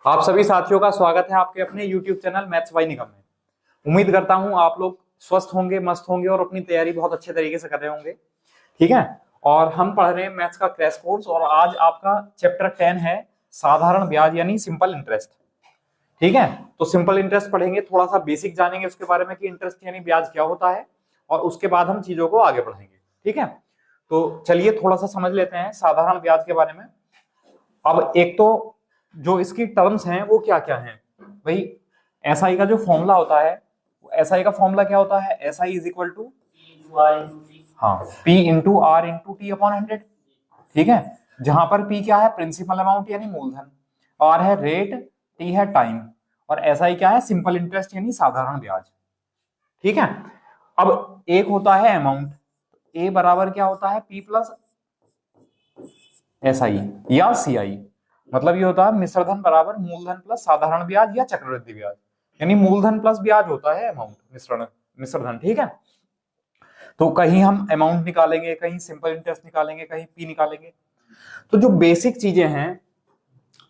आप सभी साथियों का स्वागत है आपके अपने YouTube चैनल मैथ्स बाय निगम में। उम्मीद करता हूं आप लोग स्वस्थ होंगे, मस्त होंगे और अपनी तैयारी बहुत अच्छे तरीके से कर रहे होंगे। ठीक है, और हम पढ़ रहे हैं मैथ्स का क्रैश कोर्स और आज आपका चैप्टर 10 है साधारण ब्याज यानी सिंपल इंटरेस्ट। ठीक है, तो सिंपल इंटरेस्ट पढ़ेंगे, थोड़ा सा बेसिक जानेंगे उसके बारे में कि इंटरेस्ट यानी ब्याज क्या होता है और उसके बाद हम चीजों को आगे बढ़ेंगे। ठीक है, तो चलिए थोड़ा सा समझ लेते हैं साधारण ब्याज के बारे में। अब एक तो जो इसकी टर्म्स हैं वो क्या क्या हैं भाई। एसआई का जो फॉर्मूला होता है, एसआई का फॉर्मूला क्या होता है? SI is equal to P into R into T upon 100। ठीक है, जहां पर पी क्या है? प्रिंसिपल अमाउंट यानी मूलधन, आर है रेट, टी है टाइम और एसआई क्या है? सिंपल इंटरेस्ट यानी साधारण ब्याज। ठीक है, अब एक होता है अमाउंट, ए बराबर क्या होता है? पी प्लस एसआई या सीआई। मतलब ये होता है मिश्रधन बराबर मूलधन प्लस साधारण ब्याज या चक्रवृद्धि ब्याज, यानी मूलधन प्लस ब्याज होता है अमाउंट, मिश्रधन। ठीक है, तो कहीं हम अमाउंट निकालेंगे, कहीं सिंपल इंटरेस्ट निकालेंगे, कहीं पी निकालेंगे। तो जो बेसिक चीजें हैं,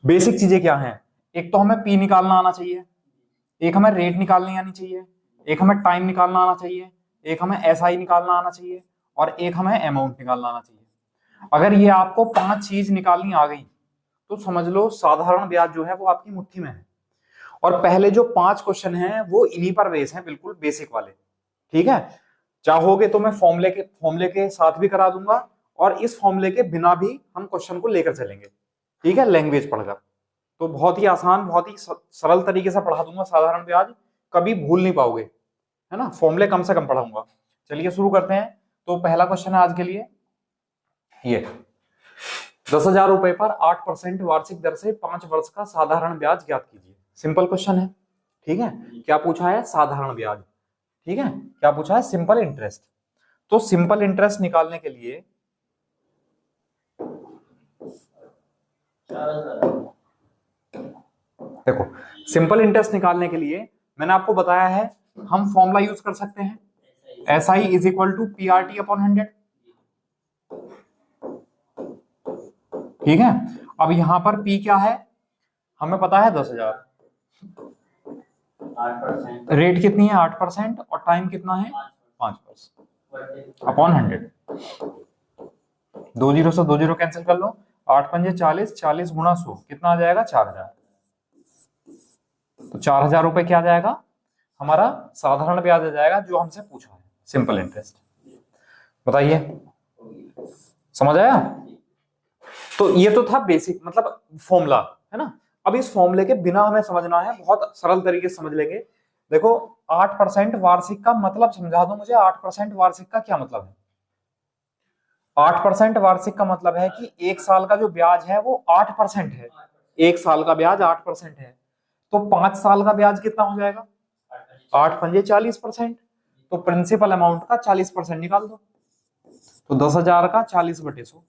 बेसिक चीजें क्या हैं? एक तो हमें पी निकालना आना चाहिए, एक हमें रेट निकालनी आनी चाहिए, एक हमें टाइम निकालना आना चाहिए, एक हमें एसआई निकालना आना चाहिए और एक हमें अमाउंट निकालना आना चाहिए। अगर ये आपको 5 चीज निकालनी आ गई तो समझ लो साधारण ब्याज जो है वो आपकी मुट्ठी में है। और पहले जो 5 क्वेश्चन हैं वो इन्हीं पर बेस हैं, बिल्कुल बेसिक वाले। ठीक है, चाहोगे तो मैं फॉर्मूले के साथ भी करा दूंगा और इस फॉर्मूले के बिना भी हम क्वेश्चन को लेकर चलेंगे। ठीक है, लैंग्वेज पढ़कर तो बहुत ही आसान, बहुत ही सरल तरीके से पढ़ा दूंगा साधारण ब्याज, कभी भूल नहीं पाओगे, है ना। फॉर्मूले कम से कम पढ़ाऊंगा। चलिए शुरू करते हैं। तो पहला क्वेश्चन है आज के लिए ये, 10,000 रुपए पर 8% वार्षिक दर से 5 वर्ष का साधारण ब्याज ज्ञात कीजिए। सिंपल क्वेश्चन है। ठीक है, क्या पूछा है? साधारण ब्याज। ठीक है, क्या पूछा है? Simple interest. तो सिंपल इंटरेस्ट निकालने के लिए देखो, सिंपल इंटरेस्ट निकालने के लिए मैंने आपको बताया है हम फॉर्मूला यूज कर सकते हैं, S I is equal to P R T upon 100। ठीक है, अब यहां पर पी क्या है? हमें पता है 10,000, 8%, रेट कितनी है? 8% और टाइम कितना है? 5% अपॉन 100। 2 जीरो से 2 जीरो कैंसिल कर लो, 8 पंजे 40, 40 गुणा 100 कितना आ जाएगा? 4,000। तो 4,000 रुपए क्या आ जाएगा? हमारा साधारण ब्याज आ जाएगा जो हमसे पूछा है, सिंपल इंटरेस्ट। बताइए, समझ आया? तो ये तो था बेसिक, मतलब फॉर्मूला, है ना। अब इस फॉर्मूले के बिना हमें समझना है, बहुत सरल तरीके से समझ लेंगे। देखो, 8% वार्षिक का मतलब समझा दो मुझे। 8% वार्षिक का क्या मतलब है? 8% वार्षिक का मतलब है कि एक साल का जो ब्याज है वो 8% है। एक साल का ब्याज 8% है, तो 5 साल का ब्याज कितना हो जाएगा? 8 पंजे 40%। तो प्रिंसिपल अमाउंट का 40% निकाल दो, तो 10,000 का 40/100,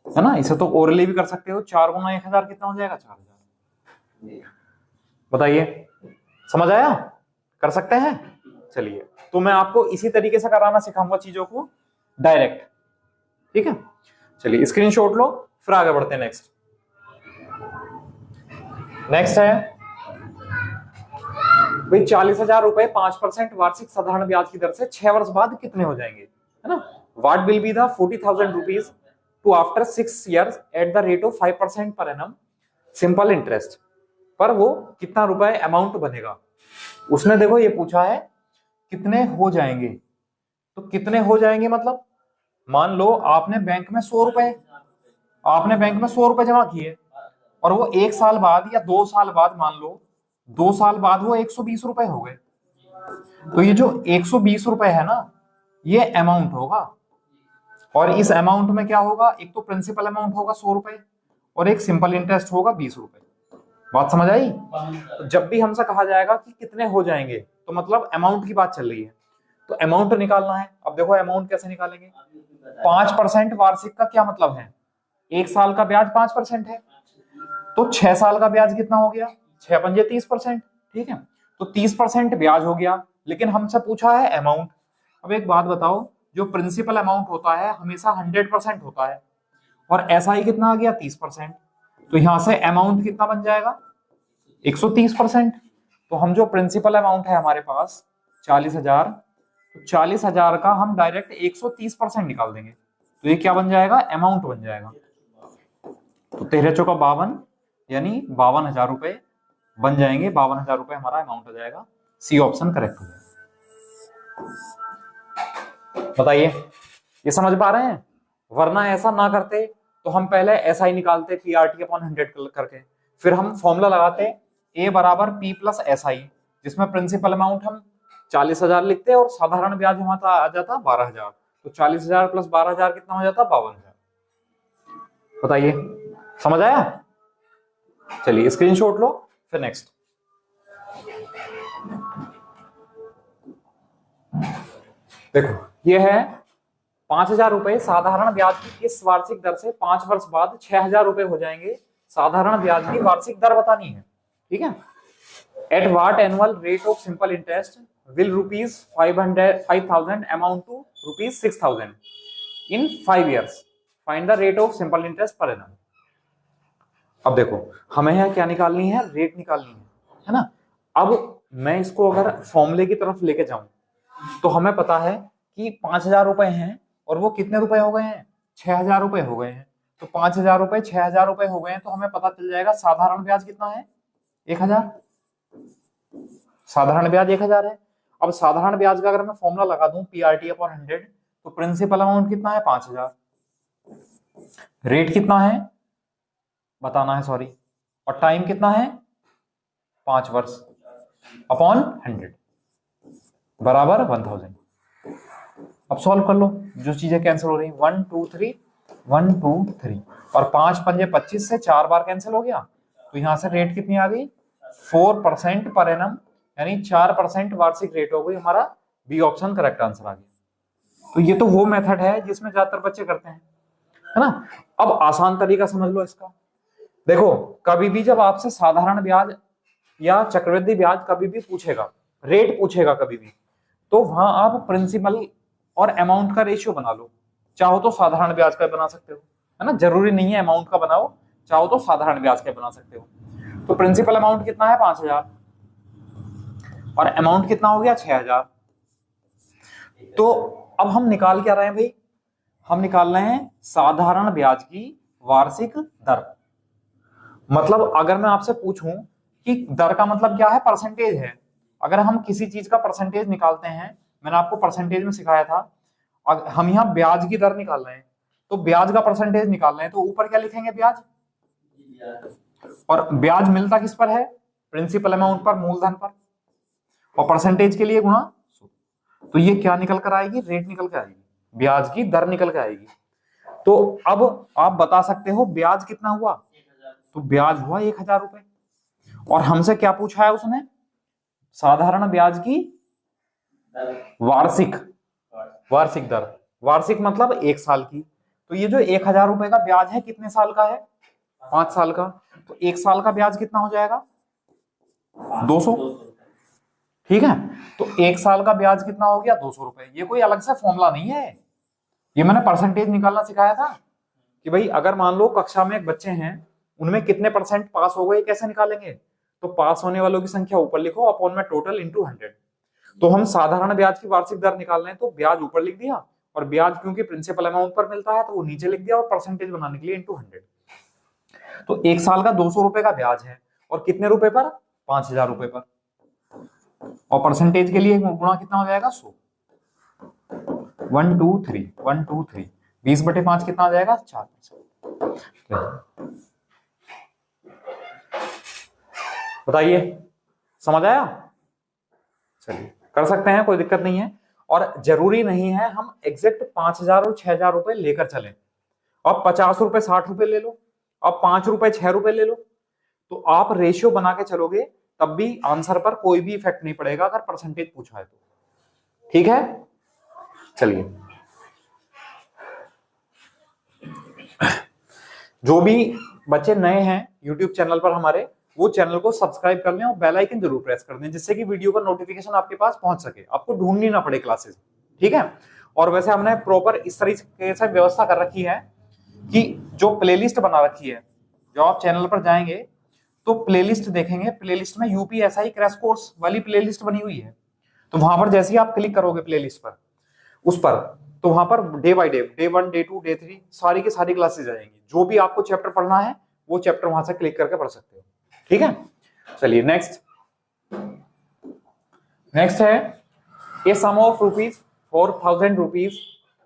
है ना। इसे तो ओरली भी कर सकते हो, 4 गुना 1,000 कितना हो जाएगा? 4,000। बताइए, समझ आया? कर सकते हैं। चलिए, तो मैं आपको इसी तरीके से कराना सिखाऊंगा चीजों को डायरेक्ट। ठीक है, चलिए स्क्रीनशॉट लो, फिर आगे बढ़ते हैं। नेक्स्ट है भाई 40,000 रुपए 5% वार्षिक साधारण ब्याज की दर से 6 वर्ष बाद कितने हो जाएंगे, है ना। What will be the 40,000 rupees to after 6 years at the rate of 5% per annum simple interest. पर वो कितना रुपए अमाउंट बनेगा? उसने देखो ये पूछा है कितने हो जाएंगे। तो कितने हो जाएंगे मतलब, मान लो आपने बैंक में 100 रुपए, जमा किए और वो 1 साल बाद या 2 साल बाद, मान लो 2 साल बाद वो 120 रुपए हो गए। तो ये जो 120 रुपए है ना, ये अमाउंट होगा। और इस अमाउंट में क्या होगा? एक तो प्रिंसिपल अमाउंट होगा 100 रुपए और एक सिंपल इंटरेस्ट होगा 20 रुपए। बात समझ आई? तो जब भी हमसे कहा जाएगा कि कितने हो जाएंगे तो मतलब अमाउंट की बात चल रही है, तो अमाउंट निकालना है। अब देखो अमाउंट कैसे निकालेंगे? 5% वार्षिक का क्या मतलब है? एक साल का ब्याज 5% है, तो 6 साल का ब्याज कितना हो गया? 6 पंजे 30%। ठीक है, तो 30% ब्याज हो गया, लेकिन हमसे पूछा है अमाउंट। अब एक बात बताओ, जो प्रिंसिपल अमाउंट होता है हमेशा 100% होता है और एसआई कितना आ गया? 30%। तो यहां से अमाउंट कितना बन जाएगा 130%। तो हम जो प्रिंसिपल अमाउंट है हमारे पास 40,000, तो 40,000 का हम डायरेक्ट 130% निकाल देंगे, तो ये क्या बन जाएगा अमाउंट बन जाएगा। तो 13 चौका 52 यानी 52,000 रुपए बन जाएंगे, 52,000 रुपए हमारा अमाउंट हो जाएगा। सी ऑप्शन करेक्ट हो जाएगा। बताइए ये समझ पा रहे हैं? वरना ऐसा ना करते तो हम पहले ऐसा ही निकालते PRT अपॉन 100 करके, फिर हम फॉर्मूला लगाते A बराबर P प्लस SI, जिसमें प्रिंसिपल अमाउंट हम 40,000 लिखते और साधारण ब्याज हमारा आ जाता 12,000। तो 40,000 प्लस 12,000 कितना हो जाता 52,000। बताइए समझ आया? चलिए स्क्रीनशॉट लो, फिर नेक्स्ट। देखो ये है 5,000 रुपए साधारण ब्याज की किस वार्षिक दर से 5 वर्ष बाद 6,000 रुपए हो जाएंगे, साधारण ब्याज की वार्षिक दर बतानी है। ठीक है। At what annual rate of simple interest will ₹5,000 amount to ₹6,000 in 5 years, find the rate of simple interest per annum. अब देखो हमें यहाँ क्या निकालनी है, रेट निकालनी है ना। अब मैं इसको अगर फॉर्मूले की तरफ लेके जाऊं तो हमें पता है कि 5,000 रुपए हैं और वो कितने रुपए हो गए हैं 6,000 रुपए हो गए हैं। तो 5,000 रुपए 6,000 रुपए हो गए हैं, तो हमें पता चल जाएगा साधारण ब्याज कितना है 1,000। साधारण ब्याज 1,000 है। अब साधारण ब्याज का अगर मैं फॉर्मूला लगा दूं PRT अपॉन 100, तो प्रिंसिपल अमाउंट कितना है 5,000, रेट कितना है बताना है सॉरी, और टाइम कितना है 5 वर्ष अपॉन 100 बराबर 1,000। अब सॉल्व कर लो, जो चीजें कैंसिल हो रही 1 2 3 1 2 3 और 5 पंजे 25 से 4 बार कैंसिल हो गया। तो यहां से रेट कितनी आ गई 4% पर एनम, यानी 4% वार्षिक रेट हो गई। हमारा बी ऑप्शन करेक्ट आंसर आ गया। तो ये तो वो मेथड है जिसमें ज्यादातर बच्चे करते हैं, है ना। अब आसान तरीका समझ लो इसका। देखो कभी भी जब आपसे साधारण ब्याज या चक्रवृद्धि ब्याज कभी भी पूछेगा, रेट पूछेगा कभी भी, तो वहां आप प्रिंसिपल और अमाउंट का रेशियो बना लो। चाहो तो साधारण ब्याज का बना सकते हो, है ना, जरूरी नहीं है अमाउंट का बनाओ, चाहो तो साधारण ब्याज का बना सकते हो। तो प्रिंसिपल अमाउंट कितना है 5,000 और अमाउंट कितना हो गया 6,000। तो अब हम निकाल क्या रहे हैं भाई, हम निकाल रहे हैं साधारण ब्याज की वार्षिक दर। मतलब अगर मैं आपसे पूछूं कि दर का मतलब क्या है, परसेंटेज है। अगर हम किसी चीज का परसेंटेज निकालते हैं, मैंने आपको परसेंटेज में सिखाया था, हम यहाँ ब्याज की दर निकाल रहे हैं तो ब्याज का परसेंटेज निकाल रहे हैं, तो ऊपर क्या लिखेंगे ब्याज, और ब्याज मिलता किस पर है प्रिंसिपल अमाउंट पर, मूलधन पर, और परसेंटेज के लिए गुणा। तो ये क्या निकल कर आएगी, रेट निकल कर आएगी, ब्याज की दर निकल कर आएगी। तो अब आप बता सकते हो ब्याज कितना हुआ, तो ब्याज हुआ 1,000 रुपए। और हमसे क्या पूछा है उसने, साधारण ब्याज की वार्षिक दर, वार्षिक मतलब 1 साल की। तो ये जो 1,000 रुपए का ब्याज है कितने साल का है 5 साल का, तो 1 साल का ब्याज कितना हो जाएगा 200। ठीक है, तो 1 साल का ब्याज कितना हो गया 200 रुपए। ये कोई अलग से फॉर्मूला नहीं है, ये मैंने परसेंटेज निकालना सिखाया था कि भाई अगर मान लो कक्षा में एक बच्चे हैं, उनमें कितने परसेंट पास हो गए, कैसे निकालेंगे, तो पास होने वालों की संख्या ऊपर लिखो अपॉन में टोटल इंटू 100। तो हम साधारण ब्याज की वार्षिक दर निकाल रहे हैं, तो ब्याज ऊपर लिख दिया और ब्याज क्योंकि प्रिंसिपल अमाउंट पर मिलता है तो वो नीचे लिख दिया और परसेंटेज बनाने के लिए इंटू 100। तो 1 साल का 200 रुपए का ब्याज है और कितने रुपए पर 5,000 रुपए पर, और परसेंटेज के लिए गुणा कितना हो जाएगा 100। 1 2 3 1 2 3 20/5 कितना आ जाएगा 4%। बताइए समझ आया? चलिए कर सकते हैं, कोई दिक्कत नहीं है। और जरूरी नहीं है हम एग्जैक्ट 5,000 और 6,000 रुपए लेकर चलें। अब 50 रुपए 60 रुपए ले लो, अब 5 रुपए 6 रुपए ले लो, तो आप रेशियो बना के चलोगे तब भी आंसर पर कोई भी इफेक्ट नहीं पड़ेगा अगर परसेंटेज पूछा है तो। ठीक है, चलिए जो भी बच्चे नए हैं यूट्यूब चैनल पर हमारे, वो चैनल को सब्सक्राइब कर लें और बेल आइकन जरूर प्रेस कर दें, जिससे कि वीडियो का नोटिफिकेशन आपके पास पहुंच सके, आपको ढूंढनी ना पड़े क्लासेस। ठीक है, और वैसे हमने प्रॉपर इस तरीके से व्यवस्था कर रखी है कि जो प्लेलिस्ट बना रखी है, जब आप चैनल पर जाएंगे तो प्लेलिस्ट देखेंगे, प्लेलिस्ट में यूपीएसआई क्रैश कोर्स वाली प्लेलिस्ट बनी हुई है। तो वहां पर जैसे ही आप क्लिक करोगे प्लेलिस्ट पर, उस पर, तो वहां per day by day, day 1, day 2, day 3 सारी की सारी क्लासेस आएंगी। जो भी आपको चैप्टर पढ़ना है वो चैप्टर वहां से क्लिक करके पढ़ सकते हो। ठीक है, चलिए नेक्स्ट है a sum of rupees 4000 rupees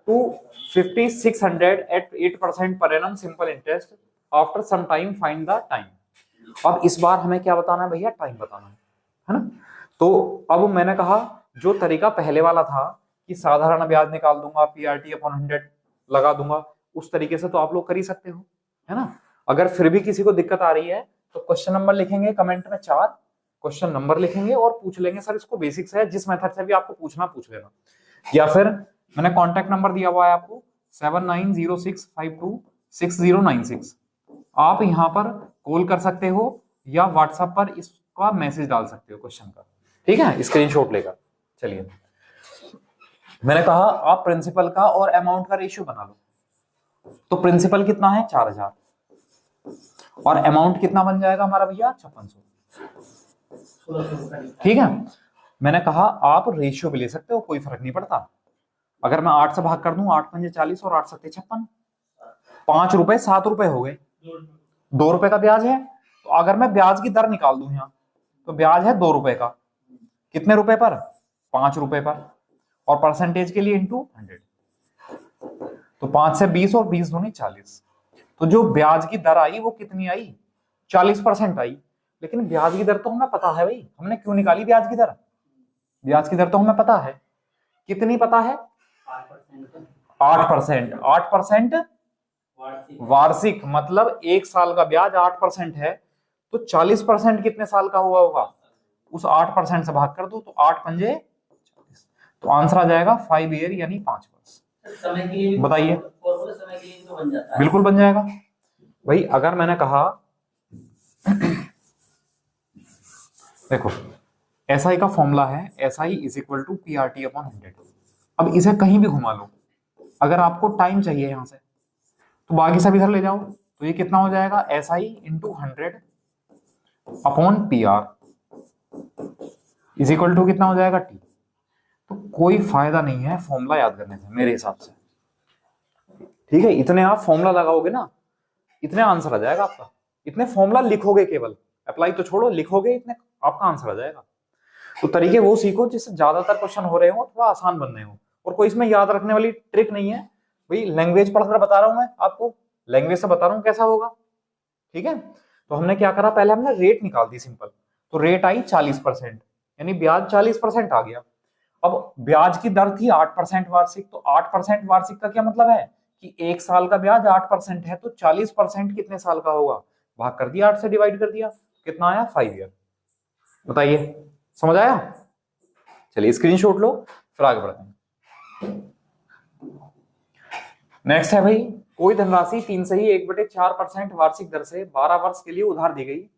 to 5600 at 8% per annum simple interest after some time find the time. अब इस बार हमें क्या बताना है भैया, टाइम बताना है ना। तो अब मैंने कहा जो तरीका पहले वाला था कि साधारण ब्याज निकाल दूंगा, पीआरटी अपॉन 100 लगा दूंगा, उस तरीके से तो आप लोग कर ही सकते हो, है ना। अगर फिर भी किसी को दिक्कत आ रही है तो क्वेश्चन नंबर लिखेंगे कमेंट में 4 क्वेश्चन नंबर लिखेंगे और पूछ लेंगे सर इसको बेसिक्स है, जिस मेथड से भी आपको पूछना पूछ लेना। या फिर मैंने कॉन्टेक्ट नंबर दिया हुआ है आपको 7906526096, आप यहाँ पर कॉल कर सकते हो या व्हाट्सएप पर इसका मैसेज डाल सकते हो क्वेश्चन का, ठीक है, स्क्रीनशॉट लेकर। चलिए, मैंने कहा आप प्रिंसिपल का और अमाउंट का रेशियो बना लो। तो प्रिंसिपल कितना है 4000 और अमाउंट कितना बन जाएगा हमारा भैया 5600, ठीक है। मैंने कहा आप रेशियो भी ले सकते हो, कोई फर्क नहीं पड़ता। अगर मैं 8 से भाग कर दूं, 8 पंजे 40 और 8 सत्ते 56, 5 रुपए 7 रुपए हो गए, 2 रुपए का ब्याज है। तो अगर मैं ब्याज की दर निकाल दूं यहाँ, तो ब्याज है 2 रुपए का, कितने रुपए पर 5 रुपए पर, और परसेंटेज के लिए इंटू 100, तो 5 से 20 और 20 दूनी 40। तो जो ब्याज की दर आई वो कितनी आई 40% आई। लेकिन ब्याज की दर तो हमें पता है भाई, हमने क्यों निकाली ब्याज की दर, ब्याज की दर तो हमें पता है, कितनी पता है 8%। 8% वार्षिक, मतलब एक साल का ब्याज 8% है, तो 40% कितने साल का हुआ होगा, उस 8% से भाग कर दो, तो 8 पंजे 40, तो आंसर आ जाएगा 5 ईयर यानी 5 वर्ष। समय के लिए बताइए, समय के लिए तो बन जाता है, बिल्कुल बन जाएगा भाई। अगर मैंने कहा देखो एसआई का फॉर्मूला है SI is equal to PRT upon 100। अब इसे कहीं भी घुमा लो, अगर आपको टाइम चाहिए यहां से तो बाकी सब इधर ले जाओ, तो ये कितना हो जाएगा SI into 100 upon PR is equal to कितना हो जाएगा टी। तो कोई फायदा नहीं है फॉर्मूला याद करने से मेरे हिसाब से, ठीक है। इतने आप फॉर्मूला लगाओगे ना, इतने आंसर आ जाएगा आपका। इतने फॉर्मूला लिखोगे, केवल अप्लाई तो छोड़ो, लिखोगे इतने आपका आंसर आ जाएगा। तो तरीके वो सीखो जिससे ज्यादातर क्वेश्चन हो रहे हो थोड़ा आसान बन रहे हो, और कोई इसमें याद रखने वाली ट्रिक नहीं है भाई। लैंग्वेज पढ़कर बता रहा हूं मैं आपको, लैंग्वेज से बता रहा हूं कैसा होगा, ठीक है। तो हमने क्या करा, पहले हमने रेट निकाल दी सिंपल, तो रेट आई 40%, यानी ब्याज 40% आ गया। अब ब्याज की दर थी 8% वार्षिक, तो 8% वार्षिक का क्या मतलब है कि एक साल का ब्याज 8% है, तो 40% कितने साल का होगा, भाग कर दिया 8 से डिवाइड कर दिया, कितना आया 5 ईयर। बताइए समझ आया। चलिए स्क्रीनशॉट लो, फिर आगे बढ़ते हैं। नेक्स्ट है भाई, कोई धनराशि 3 से ही 1/4% वार्षिक दर से 12 वर्ष के लिए उधार दी गई,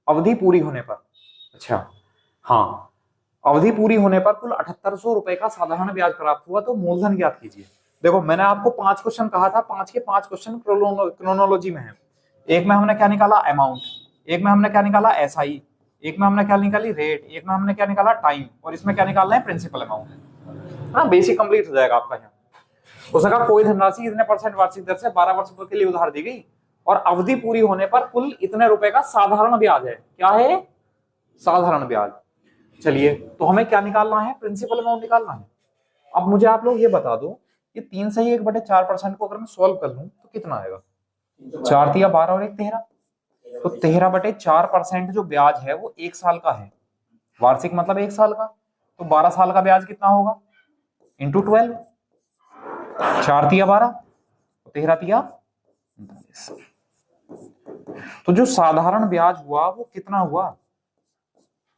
अवधि पूरी होने पर, अच्छा हाँ, अवधि पूरी होने पर कुल 7800 रुपए का साधारण ब्याज प्राप्त हुआ, तो मूलधन ज्ञात कीजिए। देखो मैंने आपको 5 क्वेश्चन कहा था, 5 के 5 क्वेश्चन क्रोनोलॉजी में है। एक में हमने क्या निकाला अमाउंट, एक में हमने क्या निकाला एसआई, एक में हमने क्या निकाली रेट, एक में हमने क्या निकाला टाइम, और इसमें क्या निकालना है प्रिंसिपल अमाउंट। हाँ बेसिक कंप्लीट हो जाएगा आपका यहाँ। उसने कहा कोई धनराशि इतने % वार्षिक दर से 12 वर्ष के लिए उधार दी गई और अवधि पूरी होने पर कुल इतने रुपए का साधारण ब्याज है। क्या है साधारण ब्याज। चलिए तो हमें क्या निकालना है, प्रिंसिपल अमाउंट निकालना है। अब मुझे आप लोग ये बता दो कि 3 से ही 1/4% को अगर मैं सॉल्व कर लूं तो कितना आएगा, 4 तिया 12 और 1 13, तो 13/4% जो ब्याज है वो 1 साल का है, वार्षिक मतलब 1 साल का, तो 12 साल का ब्याज कितना होगा इंटू 12, 4 तिया 12, 13 तिया 39। तो जो साधारण ब्याज हुआ वो कितना हुआ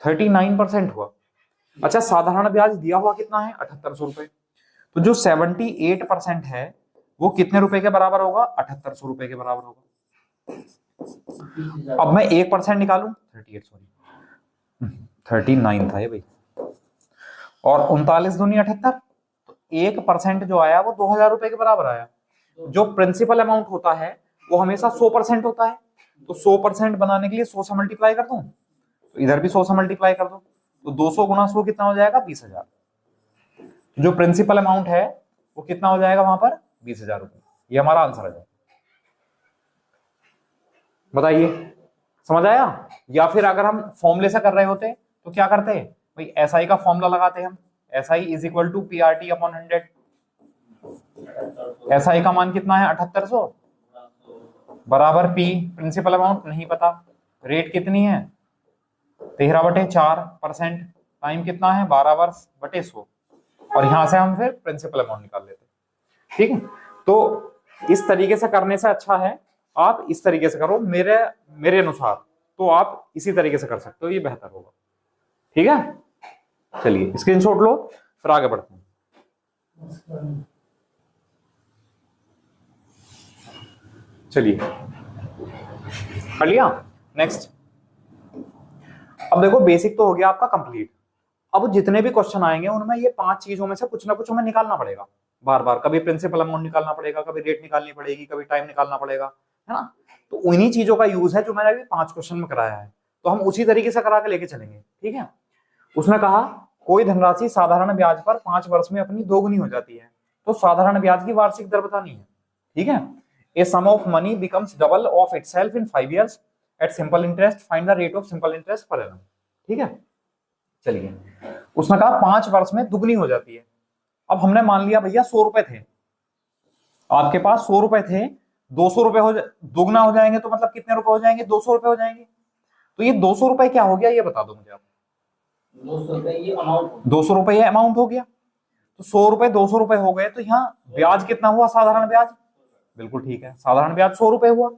39% हुआ। अच्छा साधारण ब्याज दिया हुआ कितना है 7800 रुपए, तो जो 78% है वो कितने रुपए के बराबर होगा 7800 रुपए के बराबर होगा। अब मैं 1% निकालूं 39 था ये भाई, और 39 दूनी 78, तो 1% जो आया वो 2000 रुपए के बराबर आया। जो प्रिंसिपल अमाउंट होता है वो हमेशा 100% होता है, तो 100% बनाने के लिए 100 से मल्टीप्लाई कर दूं, तो इधर भी 100 से मल्टीप्लाई कर दो, तो 200 गुना 100 कितना हो जाएगा 20,000। जो प्रिंसिपल अमाउंट है वो कितना हो जाएगा वहां पर 20,000 रुपए। ये हमारा आंसर है। बताइए समझ आया? या फिर अगर हम फॉर्मूले से कर रहे होते तो क्या करते हैं भाई, एसआई का फॉर्मूला लगाते हम, SI is equal to PRT upon 100। SI का मान कितना है 7800 बराबर पी, प्रिंसिपल अमाउंट नहीं पता, रेट कितनी है 13/4%, टाइम कितना है 12 वर्ष बटे 100, और यहां से हम फिर प्रिंसिपल अमाउंट निकाल लेते हैं। ठीक है, तो इस तरीके से करने से अच्छा है आप इस तरीके से करो, मेरे अनुसार तो आप इसी तरीके से कर सकते हो, ये बेहतर होगा। ठीक है, चलिए स्क्रीनशॉट लो फिर आगे बढ़ते हैं। चलिए कर लिया, नेक्स्ट। अब देखो बेसिक तो हो गया आपका कंप्लीट। अब जितने भी क्वेश्चन आएंगे उनमें ये 5 चीजों में से कुछ ना कुछ हमें निकालना पड़ेगा बार बार, कभी प्रिंसिपल अमाउंट निकालना पड़ेगा, कभी रेट निकालनी पड़ेगी, कभी टाइम निकालना पड़ेगा, है ना। तो उन्हीं चीजों का यूज है जो मैंने अभी 5 क्वेश्चन में कराया है, तो हम उसी तरीके से करा के लेके चलेंगे। ठीक है, उसने कहा कोई धनराशि साधारण ब्याज पर 5 वर्ष में अपनी दोगुनी हो जाती है, तो साधारण ब्याज की वार्षिक दर बतानी है। ठीक है, a sum of money becomes double of itself in 5 years at simple interest, find the rate of simple interest per annum. ठीक है, चलिए उसने कहा 5 वर्ष में दुगनी हो जाती है। अब हमने मान लिया भैया 100 रुपए थे आपके पास, 100 रुपए थे, 200 रुपए हो दोगुना हो जाएंगे तो मतलब कितने रुपए हो जाएंगे 200 रुपए हो जाएंगे। तो ये 200 रुपए क्या हो गया ये बता दो मुझे आप। 200 रुपए ये अमाउंट, 200 रुपए ये अमाउंट हो गया, तो 100 रुपए 200 रुपए हो गए, तो यहाँ ब्याज कितना हुआ साधारण ब्याज, बिल्कुल ठीक है, साधारण ब्याज 100 रुपए हुआ,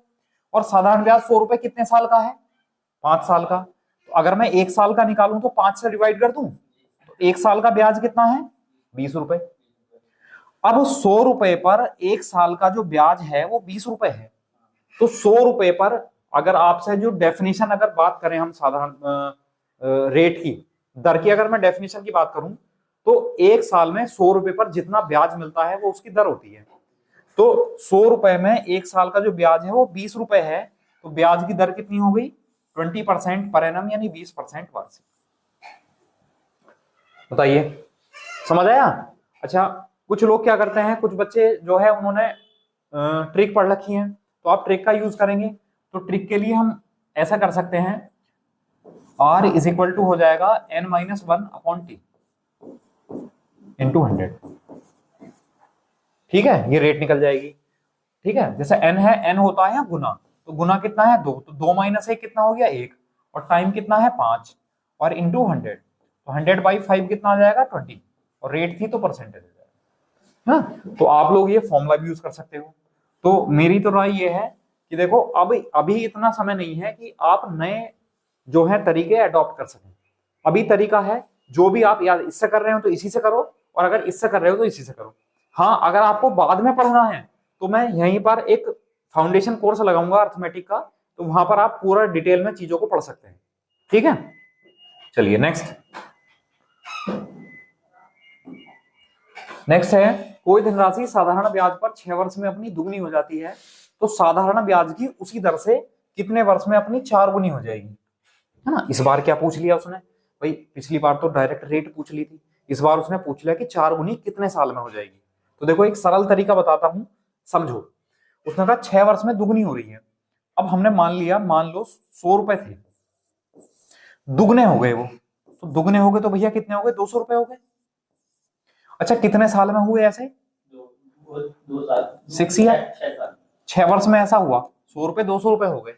और साधारण ब्याज 100 रुपए कितने साल का है 5 साल का। तो अगर मैं 1 साल का निकालूं तो 5 से डिवाइड कर दूं, तो 1 साल का ब्याज कितना है 20 रुपए। अब 100 रुपए पर 1 साल का जो ब्याज है वो 20 रुपए है, तो 100 रुपए पर अगर आपसे जो डेफिनेशन अगर बात करें हम साधारण रेट की दर की, अगर मैं डेफिनेशन की बात करूं तो 1 साल में 100 रुपए पर जितना ब्याज मिलता है वो उसकी दर होती है। तो 100 रुपए में 1 साल का जो ब्याज है वो 20 रुपए है, तो ब्याज की दर कितनी हो गई 20% पर एनम, यानी 20% वार्षिक। बताइए समझ आया? अच्छा, कुछ लोग क्या करते हैं, कुछ बच्चे जो है उन्होंने ट्रिक पढ़ रखी है, तो आप ट्रिक का यूज करेंगे। तो ट्रिक के लिए हम ऐसा कर सकते हैं, R इज इक्वल टू हो जाएगा n-1/t इंटू 100। ठीक है, ये रेट निकल जाएगी। ठीक है, जैसे n है, n होता है गुना, तो गुना कितना है 2, तो 2 - 1 कितना हो गया 1, और टाइम कितना है 5, और इंटू 100, तो 100/5 कितना आ जाएगा 20, और रेट थी तो परसेंटेज हो जाएगा। हाँ, तो आप लोग ये फॉर्मूला भी यूज कर सकते हो। तो मेरी तो राय ये है कि देखो अब अभी इतना समय नहीं है कि आप नए जो है तरीके अडॉप्ट कर सकें। अभी तरीका है जो भी आप याद इससे कर रहे हो तो इसी से करो, और अगर इससे कर रहे हो तो इसी से करो। हाँ, अगर आपको बाद में पढ़ना है तो मैं यहीं पर एक फाउंडेशन कोर्स लगाऊंगा अर्थमेटिक का, तो वहां पर आप पूरा डिटेल में चीजों को पढ़ सकते हैं। ठीक है, चलिए नेक्स्ट। नेक्स्ट है कोई धनराशि साधारण ब्याज पर 6 वर्ष में अपनी दुगनी हो जाती है, तो साधारण ब्याज की उसी दर से कितने वर्ष में अपनी 4 गुनी हो जाएगी, है ना। इस बार क्या पूछ लिया उसने भाई, पिछली बार तो डायरेक्ट रेट पूछ ली थी, इस बार उसने पूछ लिया कि 4 गुनी कितने साल में हो जाएगी। तो देखो एक सरल तरीका बताता हूं, समझो। उसने कहा 6 वर्ष में दुगनी हो रही है। अब हमने मान लिया, मान लो 100 रुपए थे, दुगने हो गए वो, तो दुगने हो गए तो भैया कितने हो गए 200 रुपए हो गए। अच्छा, कितने साल में हुए ऐसे 2 साल 6 ईयर, 6 वर्ष में ऐसा हुआ 100 रुपए 200 रुपए हो गए।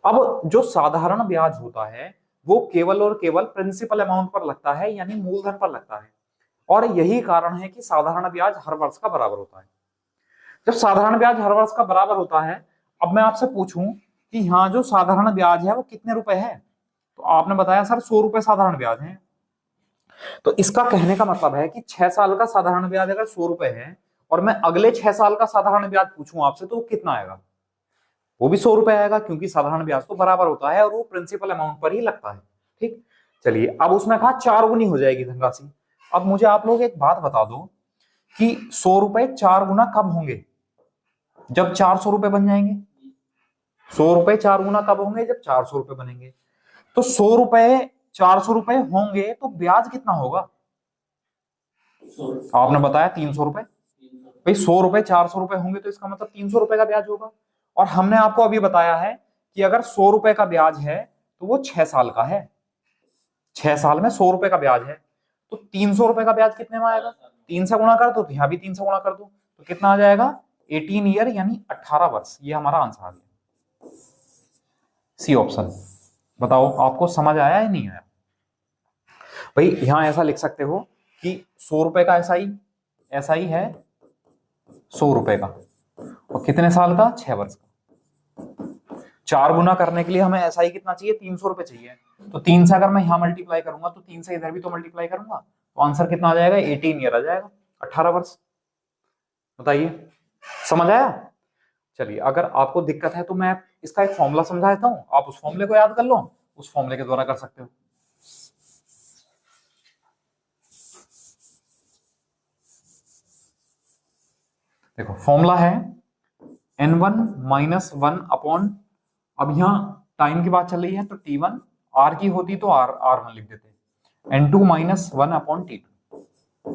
अब जो साधारण ब्याज होता है वो केवल और केवल प्रिंसिपल अमाउंट पर लगता है, यानी मूलधन पर लगता है, और यही कारण है कि साधारण ब्याज हर वर्ष का बराबर होता है। जब साधारण ब्याज हर वर्ष का बराबर होता है, अब मैं आपसे पूछूं कि यहाँ जो साधारण ब्याज है वो कितने रुपए है, तो आपने बताया सर 100 रुपए साधारण ब्याज है। तो इसका कहने का मतलब है कि 6 साल का साधारण ब्याज अगर 100 रुपए है, और मैं अगले 6 साल का साधारण ब्याज पूछूं आपसे, तो वो कितना आएगा, वो भी 100 रुपए आएगा, क्योंकि साधारण ब्याज तो बराबर होता है और वो प्रिंसिपल अमाउंट पर ही लगता है। ठीक, चलिए अब उसने कहा 4 गुनी हो जाएगी धनराशि। अब मुझे आप लोग एक बात बता दो कि 100 रुपए 4 गुना कब होंगे, जब 400 रुपए बन जाएंगे। 100 रुपए 4 गुना कब होंगे? जब 400 रुपए बनेंगे। तो 100 रुपए 400 रुपए होंगे तो ब्याज कितना होगा? आपने बताया 300 रुपए। भाई 100 रुपए 400 रुपए होंगे तो इसका मतलब 300 रुपए का ब्याज होगा। और हमने आपको अभी बताया है कि अगर 100 रुपए का ब्याज है तो वो 6 साल का है। 6 साल में 100 रुपए का ब्याज है तो 300 रुपए का ब्याज कितने में आएगा? 3 से गुणा कर दो तो यहां भी 3 से गुणा कर दो तो कितना आ जाएगा? 18 ईयर यानी 18 वर्ष। ये हमारा आंसर आ गया, सी ऑप्शन। बताओ आपको समझ आया या नहीं आया? भाई यहां ऐसा लिख सकते हो कि 100 रुपए का ऐसा ही है 100 रुपए का, और कितने साल का? 6 वर्ष का। 4 गुना करने के लिए हमें ऐसा ही कितना चाहिए? 300 रुपए चाहिए। तो 3 से अगर मैं यहां मल्टीप्लाई करूंगा तो 3 से इधर भी तो मल्टीप्लाई करूंगा तो आंसर कितना आ जाएगा? 18 ईयर आ जाएगा, 18 वर्ष। बताइए समझ आया? चलिए अगर आपको दिक्कत है तो मैं इसका एक फॉर्मूला समझा देता हूं, आप उस फॉर्मूले को याद कर लो, उस फॉर्मूले के द्वारा कर सकते हो। देखो फॉर्मूला है n1 माइनस 1 अपॉन, अब यहां टाइम की बात चल रही है तो t1, r की होती तो r1 लिख देते, n2 माइनस 1 अपॉन t2।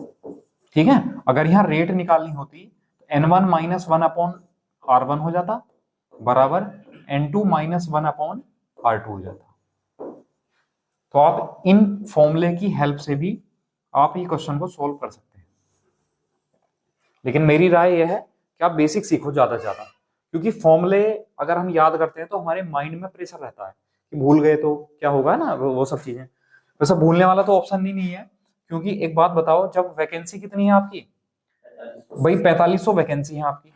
ठीक है, अगर यहां रेट निकालनी होती तो n1 माइनस 1 अपॉन r1 हो जाता बराबर n2 माइनस 1 अपॉन r2 हो जाता। तो आप इन फॉर्मूले की हेल्प से भी आप ये क्वेश्चन को सोल्व कर सकते हैं। लेकिन मेरी राय यह है कि आप बेसिक सीखो ज्यादा से ज्यादा, क्योंकि फॉर्मूले अगर हम याद करते हैं तो हमारे माइंड में प्रेशर रहता है कि भूल गए तो क्या होगा ना, वो सब चीजें। वैसे भूलने वाला तो ऑप्शन ही नहीं है, क्योंकि एक बात बताओ, जब वैकेंसी कितनी है आपकी? भाई 4500 वैकेंसी है आपकी,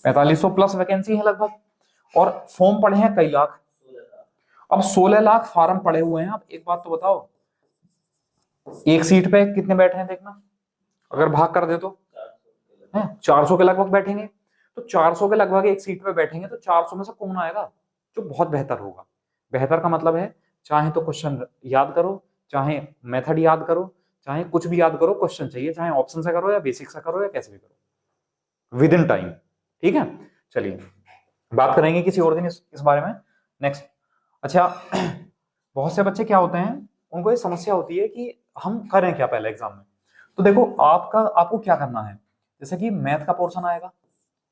4500 प्लस वैकेंसी है लगभग, और फॉर्म पड़े हैं कई लाख। अब 16 लाख फार्म पड़े हुए हैं। अब एक बात तो बताओ, एक सीट पे कितने बैठे हैं देखना, अगर भाग कर दे तो है 400 के लगभग बैठेंगे। तो 400 के लगभग एक सीट पे बैठेंगे तो 400 में से कौन आएगा जो बहुत बेहतर होगा? बेहतर का मतलब है चाहे तो क्वेश्चन याद करो, चाहे मेथड याद करो, चाहे कुछ भी याद करो, क्वेश्चन चाहिए, चाहे ऑप्शन से करो या बेसिक से करो या कैसे भी करो, विद इन टाइम। ठीक है, चलिए बात करेंगे किसी और दिन इस बारे में। नेक्स्ट, अच्छा बहुत से बच्चे क्या होते हैं, उनको ये समस्या होती है कि हम करें क्या पहले एग्जाम में। तो देखो आपको क्या करना है, जैसे कि मैथ का पोर्शन आएगा,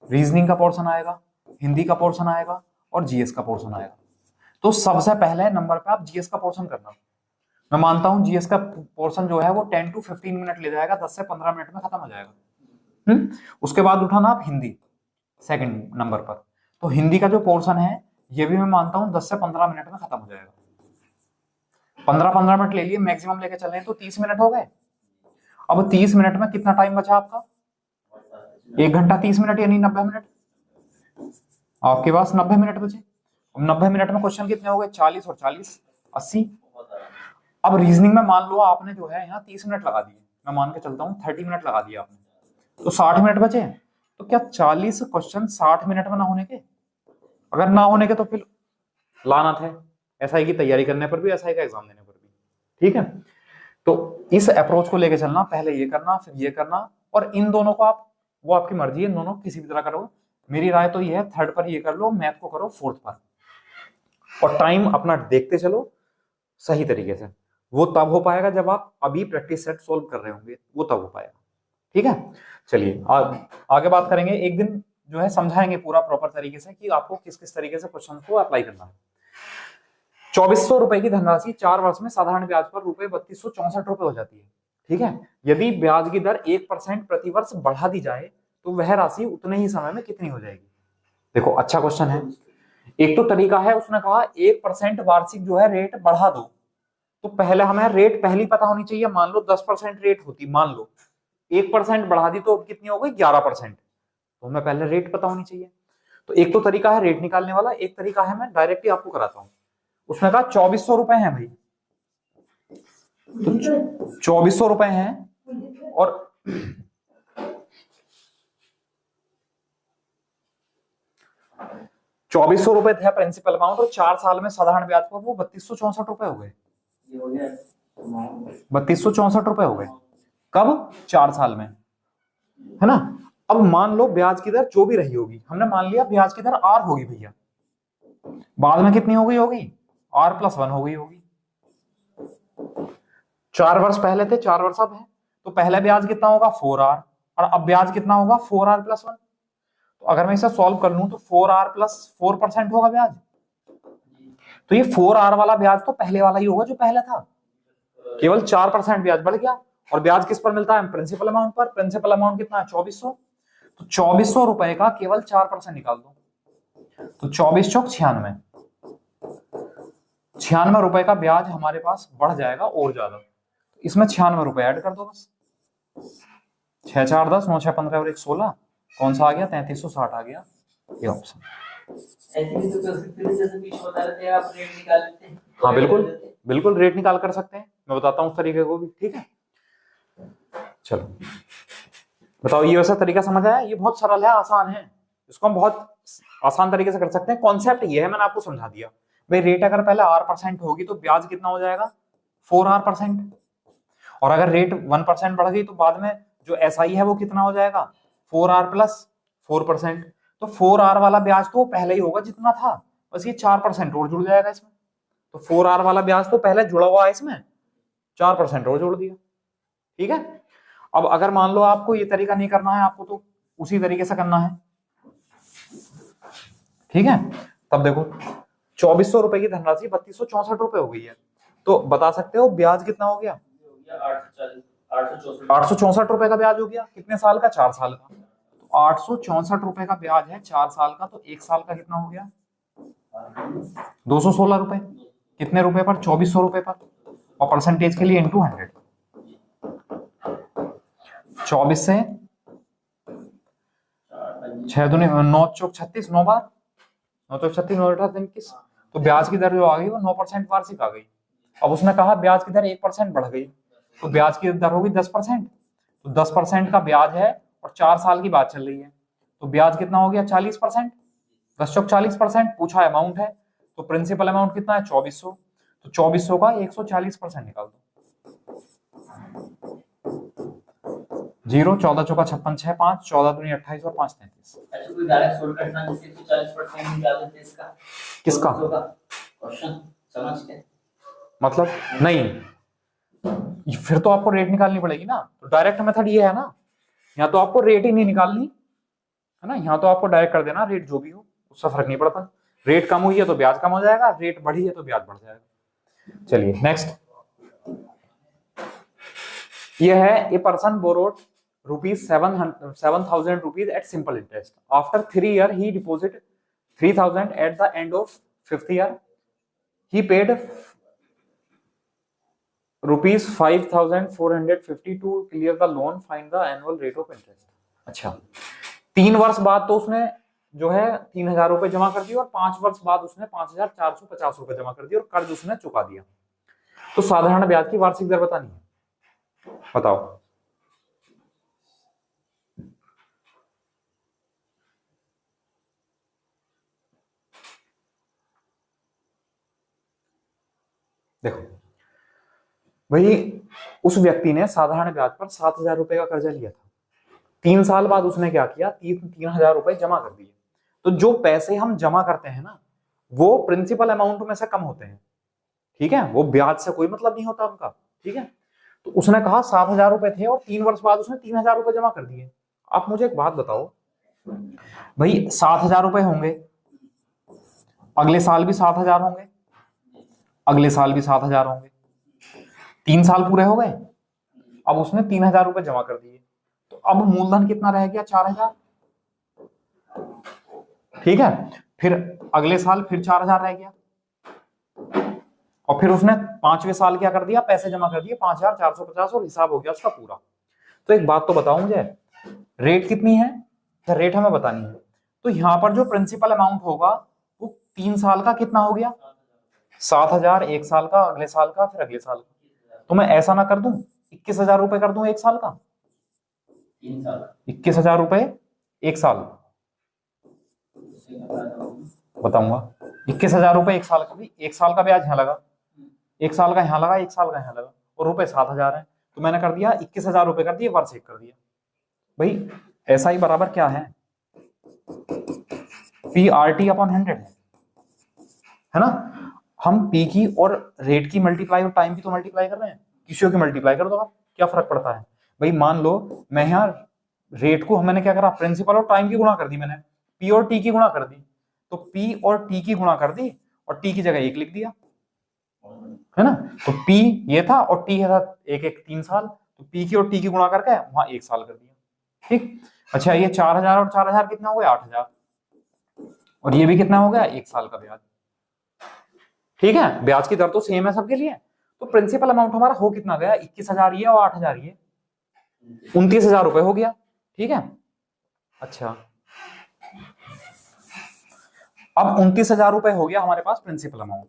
रीजनिंग का पोर्शन आएगा, हिंदी का पोर्शन आएगा और जीएस का पोर्शन आएगा। तो सबसे पहले नंबर पे आप जीएस का पोर्शन करना। मैं मानता हूं जीएस का पोर्शन जो है वो 10 to 15 मिनट ले जाएगा, 10 से 15 मिनट में खत्म हो जाएगा। उसके बाद उठाना आप हिंदी सेकंड नंबर पर। तो हिंदी का जो पोर्शन है ये भी मैं मानता हूं 10 से 15 मिनट में खत्म हो जाएगा। 15-15 मिनट ले लिए, मैक्सिमम लेके चल रहे हैं तो 30 मिनट हो गए। अब 30 मिनट में कितना टाइम बचा आपका? 1 घंटा 30 मिनट यानी 90 मिनट। आपके पास 90 मिनट बचे। अब 90 मिनट में क्वेश्चन कितने हो गए? 40 और 40 80। अब रीजनिंग में मान लो आपने जो है यहाँ 30 मिनट लगा दिए, मैं मान के चलता हूँ 30 मिनट लगा दिए आपने, तो 60 मिनट बचे। तो क्या 40 क्वेश्चन 60 मिनट में ना होने के? अगर ना होने के तो फिर लानत है एसआई की तैयारी करने पर भी, एसआई का एग्जाम देने पर भी। ठीक है, तो इस अप्रोच को लेके चलना, पहले ये करना फिर ये करना, और इन दोनों को आप, वो आपकी मर्जी है, इन दोनों किसी भी तरह करो। मेरी राय तो ये है थर्ड पर ये कर लो, मैथ को करो फोर्थ पर, और टाइम अपना देखते चलो सही तरीके से। वो तब हो पाएगा जब आप अभी प्रैक्टिस सेट सोल्व कर रहे होंगे, वो तब हो पाएगा। ठीक है, चलिए आगे बात करेंगे। एक दिन जो है समझाएंगे पूरा प्रॉपर तरीके से कि आपको किस किस तरीके से क्वेश्चन को अप्लाई करना है। 2400 रुपए की धनराशि 4 वर्ष में साधारण ब्याज पर रुपए 3264 रुपए हो जाती है। ठीक है, यदि ब्याज की दर 1% प्रति वर्ष बढ़ा दी जाए तो वह राशि उतने ही समय में कितनी हो जाएगी? देखो अच्छा क्वेश्चन है। एक तो तरीका है, उसने कहा 1% वार्षिक जो है रेट बढ़ा दो, तो पहले हमें रेट पहली पता होनी चाहिए। मान लो 10% रेट होती, मान लो 1% बढ़ा दी तो कितनी हो गई? 11%। तो हमें पहले रेट पता होनी चाहिए। तो एक तो तरीका है रेट निकालने वाला, एक तरीका है मैं डायरेक्ट ही आपको कराता हूं। उसने कहा 2400 रुपए हैं भाई, तो 2400 रुपए हैं, और 2400 रुपए थे प्रिंसिपल अमाउंट, और 4 साल में साधारण ब्याज पर वो 3264 रुपए हो गए। 3264 रुपए हो गए कब? 4 साल में, है ना। अब मान लो ब्याज की दर जो भी रही होगी, हमने मान लिया ब्याज की दर आर होगी भैया, बाद में कितनी हो गई होगी, R+1 हो गई होगी। 4 वर्ष पहले थे, 4 वर्ष अब है, तो पहले ब्याज कितना होगा 4R, और अब ब्याज कितना होगा 4R+1। तो अगर मैं इसे सॉल्व कर लूं तो 4R+4% होगा ब्याज। तो ये 4R वाला ब्याज तो पहले वाला ही होगा जो पहले था, केवल 4% ब्याज बढ़ गया। और ब्याज किस पर मिलता है, प्रिंसिपल अमाउंट पर। प्रिंसिपल अमाउंट कितना है 2400, तो 2400 रुपए का केवल 4% निकाल दो, तो 24 चौक 96, 96 रुपए का ब्याज हमारे पास बढ़ जाएगा और ज्यादा। इसमें 96 रुपए ऐड कर दो बस, 6 4 10, 9 6 15 और 1 16, कौन सा आ गया 3360 आ गया, ये ऑप्शन। ऐसे भी तो कर सकते हैं, जैसे बीच बता रहे थे आप रेट निकाल लेते हैं। हाँ बिल्कुल बिल्कुल, रेट निकाल कर सकते हैं, मैं बताता हूँ उस तरीके को भी, ठीक है। चलो बताओ, ये वैसा तरीका समझ आया, ये बहुत सरल है, आसान है, इसको हम बहुत आसान तरीके से कर सकते हैं। कॉन्सेप्ट ये है, मैंने आपको समझा दिया भाई, रेट अगर पहले R% होगी तो ब्याज कितना हो जाएगा 4R%, और अगर रेट 1% बढ़ गई तो बाद में जो SI है वो कितना हो जाएगा 4R+4%। तो 4R वाला ब्याज तो पहले ही होगा जितना था, बस ये 4% और जुड़ जाएगा इसमें। तो 4R वाला ब्याज तो पहले जुड़ा हुआ है इसमें, 4% और जोड़ दिया, ठीक है। अब अगर मान लो आपको ये तरीका नहीं करना है, आपको तो उसी तरीके से करना है, ठीक है। तब देखो 2400 रुपए की धनराशि 3264 रुपए हो गई है, तो बता सकते हो ब्याज कितना हो गया 864 रुपए का ब्याज हो गया। कितने साल का, 4 साल का। तो 864 रुपए का ब्याज है 4 साल का, तो 1 साल का कितना हो गया 216 रुपए। कितने रुपए पर, 2400 रुपए पर, और परसेंटेज के लिए इंटू 100। 24 से 6 दूनी 9 चौक 36, 9 बार 9 चौक 36, 9 8 21, तो ब्याज की दर जो आ गई वो 9% वार्षिक आ गई। अब उसने कहा ब्याज की दर 1% बढ़ गई, तो ब्याज की दर होगी 10%, तो 10% का ब्याज है और 4 साल की बात चल रही है, तो ब्याज कितना हो गया 40%, 10 चौक 40%, पूछा अमाउंट है, तो प्रिंसिपल अमाउंट कितना है 2400, तो 2400 का 140% निकाल दो, 0 14 चौका 56 6 5 14 दूनी 28 और 5 33। ऐसे कोई डायरेक्ट सोल्व करना, जैसे कि 40% निकाल देते हैं इसका, किसका क्वेश्चन समझ के, मतलब नहीं, फिर तो आपको रेट निकालनी पड़ेगी ना। तो डायरेक्ट मेथड ये है ना, यहाँ तो आपको रेट ही नहीं निकालनी है ना, यहाँ तो आपको डायरेक्ट कर देना, रेट जो भी हो उससे फर्क नहीं पड़ता। रेट कम हुई है तो ब्याज कम हो जाएगा, रेट बढ़ी है तो ब्याज बढ़ जाएगा। चलिए नेक्स्ट, ये है a person borrowed ₹7,000 at simple interest. After 3 years, he deposited 3,000 at the end of 5th year. He paid ₹5,450 to clear the loan. Find the annual rate of interest. अच्छा, 3 वर्ष बाद तो उसने जो है 3,000 रुपए जमा कर दिए, और 5 वर्ष बाद उसने 5,450 रुपए जमा कर दिए और कर्ज उसने चुका दिया। तो साधारण ब्याज की वार्षिक दर बतानी है, बताओ। देखो भाई, उस व्यक्ति ने साधारण ब्याज पर 7,000 रुपए का कर्जा लिया था, 3 साल बाद उसने क्या किया 3,000 रुपए जमा कर दिए। तो जो पैसे हम जमा करते हैं ना, वो प्रिंसिपल अमाउंट में से कम होते हैं, ठीक है, वो ब्याज से कोई मतलब नहीं होता उनका, ठीक है। तो उसने कहा 7,000 रुपए थे और 3 वर्ष बाद उसने 3,000 रुपए जमा कर दिए। आप मुझे एक बात बताओ भाई, 7,000 रुपए होंगे, अगले साल भी 7,000 होंगे, अगले साल भी 7,000 होंगे, 3 साल पूरे हो गए, अब उसने 3,000 रुपए जमा कर दिए, तो अब मूलधन कितना रह गया 4,000, ठीक है। फिर अगले साल फिर 4,000 रह गया, और फिर उसने 5वें साल क्या कर दिया, पैसे जमा कर दिए 5,450, और हिसाब हो गया उसका पूरा। तो एक बात तो बताओ मुझे, रेट कितनी है, तो रेट हमें बतानी है। तो यहां पर जो प्रिंसिपल अमाउंट होगा वो 3 साल का कितना हो गया 7,000, 1 साल का, अगले साल का, फिर अगले साल का। तो मैं ऐसा ना कर दूं 21,000 रुपए कर दूं 1 साल का, 21,000 रुपए 1 साल, बताऊंगा 21,000 रुपए 1 साल का, भी 1 साल का ब्याज यहाँ लगा, 1 साल का यहाँ लगा, 1 साल का यहाँ लगा, और रुपए 7,000 है, तो मैंने कर दिया 21,000 रुपए कर दिए, वार्षिक कर दिया। भाई एस आई बराबर क्या है, पी आर टी अपॉन 100 है ना। हम पी की और रेट की मल्टीप्लाई और टाइम की तो मल्टीप्लाई कर रहे हैं, किसी की मल्टीप्लाई कर दो आप, क्या फर्क पड़ता है भाई। मान लो मैं यहाँ रेट को मैंने क्या करा, प्रिंसिपल और टाइम की गुणा कर दी, मैंने पी और टी की गुणा कर दी, तो पी और टी की गुणा कर दी और टी की जगह 1 लिख दिया, है ना। तो पी ये था और टी था 1 1 3 साल, तो पी की और टी की गुणा करके वहां 1 साल कर दिया, ठीक। अच्छा ये 4000 और 4000 कितना हो गया, 8000, और ये भी कितना हो गया, 1 साल का ब्याज, ठीक है। ब्याज की दर तो सेम है सबके लिए। तो प्रिंसिपल अमाउंट हमारा हो कितना गया, 21,000 ये और 8,000 ये, 29,000 रुपए हो गया, ठीक है। अच्छा अब 29,000 रुपए हो गया हमारे पास प्रिंसिपल अमाउंट,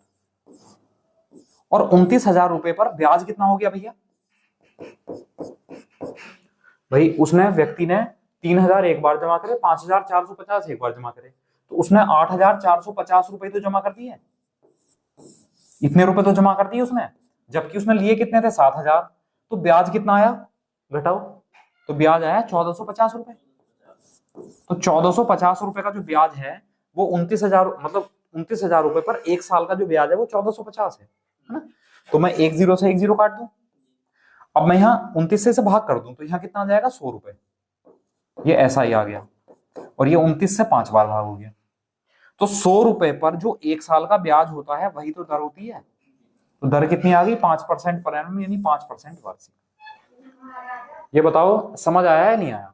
और 29,000 रुपए पर ब्याज कितना हो गया भैया। भाई उसने व्यक्ति ने 3,000 एक बार जमा करे, 5,450 एक बार जमा करे, तो उसने 8,450 रुपए तो जमा कर दिए, इतने रुपए तो जमा कर दिए उसने, जबकि उसने लिए कितने थे, 7,000। तो ब्याज कितना आया, घटाओ, तो ब्याज आया 1,450 रुपए। तो 1,450 रुपए का जो ब्याज है वो 29,000, मतलब 29,000 रुपए पर 1 साल का जो ब्याज है वो 1,450 है ना। तो मैं 10 से 10 काट दूं, अब मैं यहाँ 29 से भाग कर दूं तो यहाँ कितना आ जाएगा, 100 रुपए, ये ऐसा ही आ गया, और ये 29 से 5 बार भाग हो गया। तो 100 रुपए पर जो 1 साल का ब्याज होता है वही तो दर होती है। तो दर कितनी आ गई, 5% पर एनम, यानी 5% वार्षिक। ये बताओ समझ आया है नहीं आया,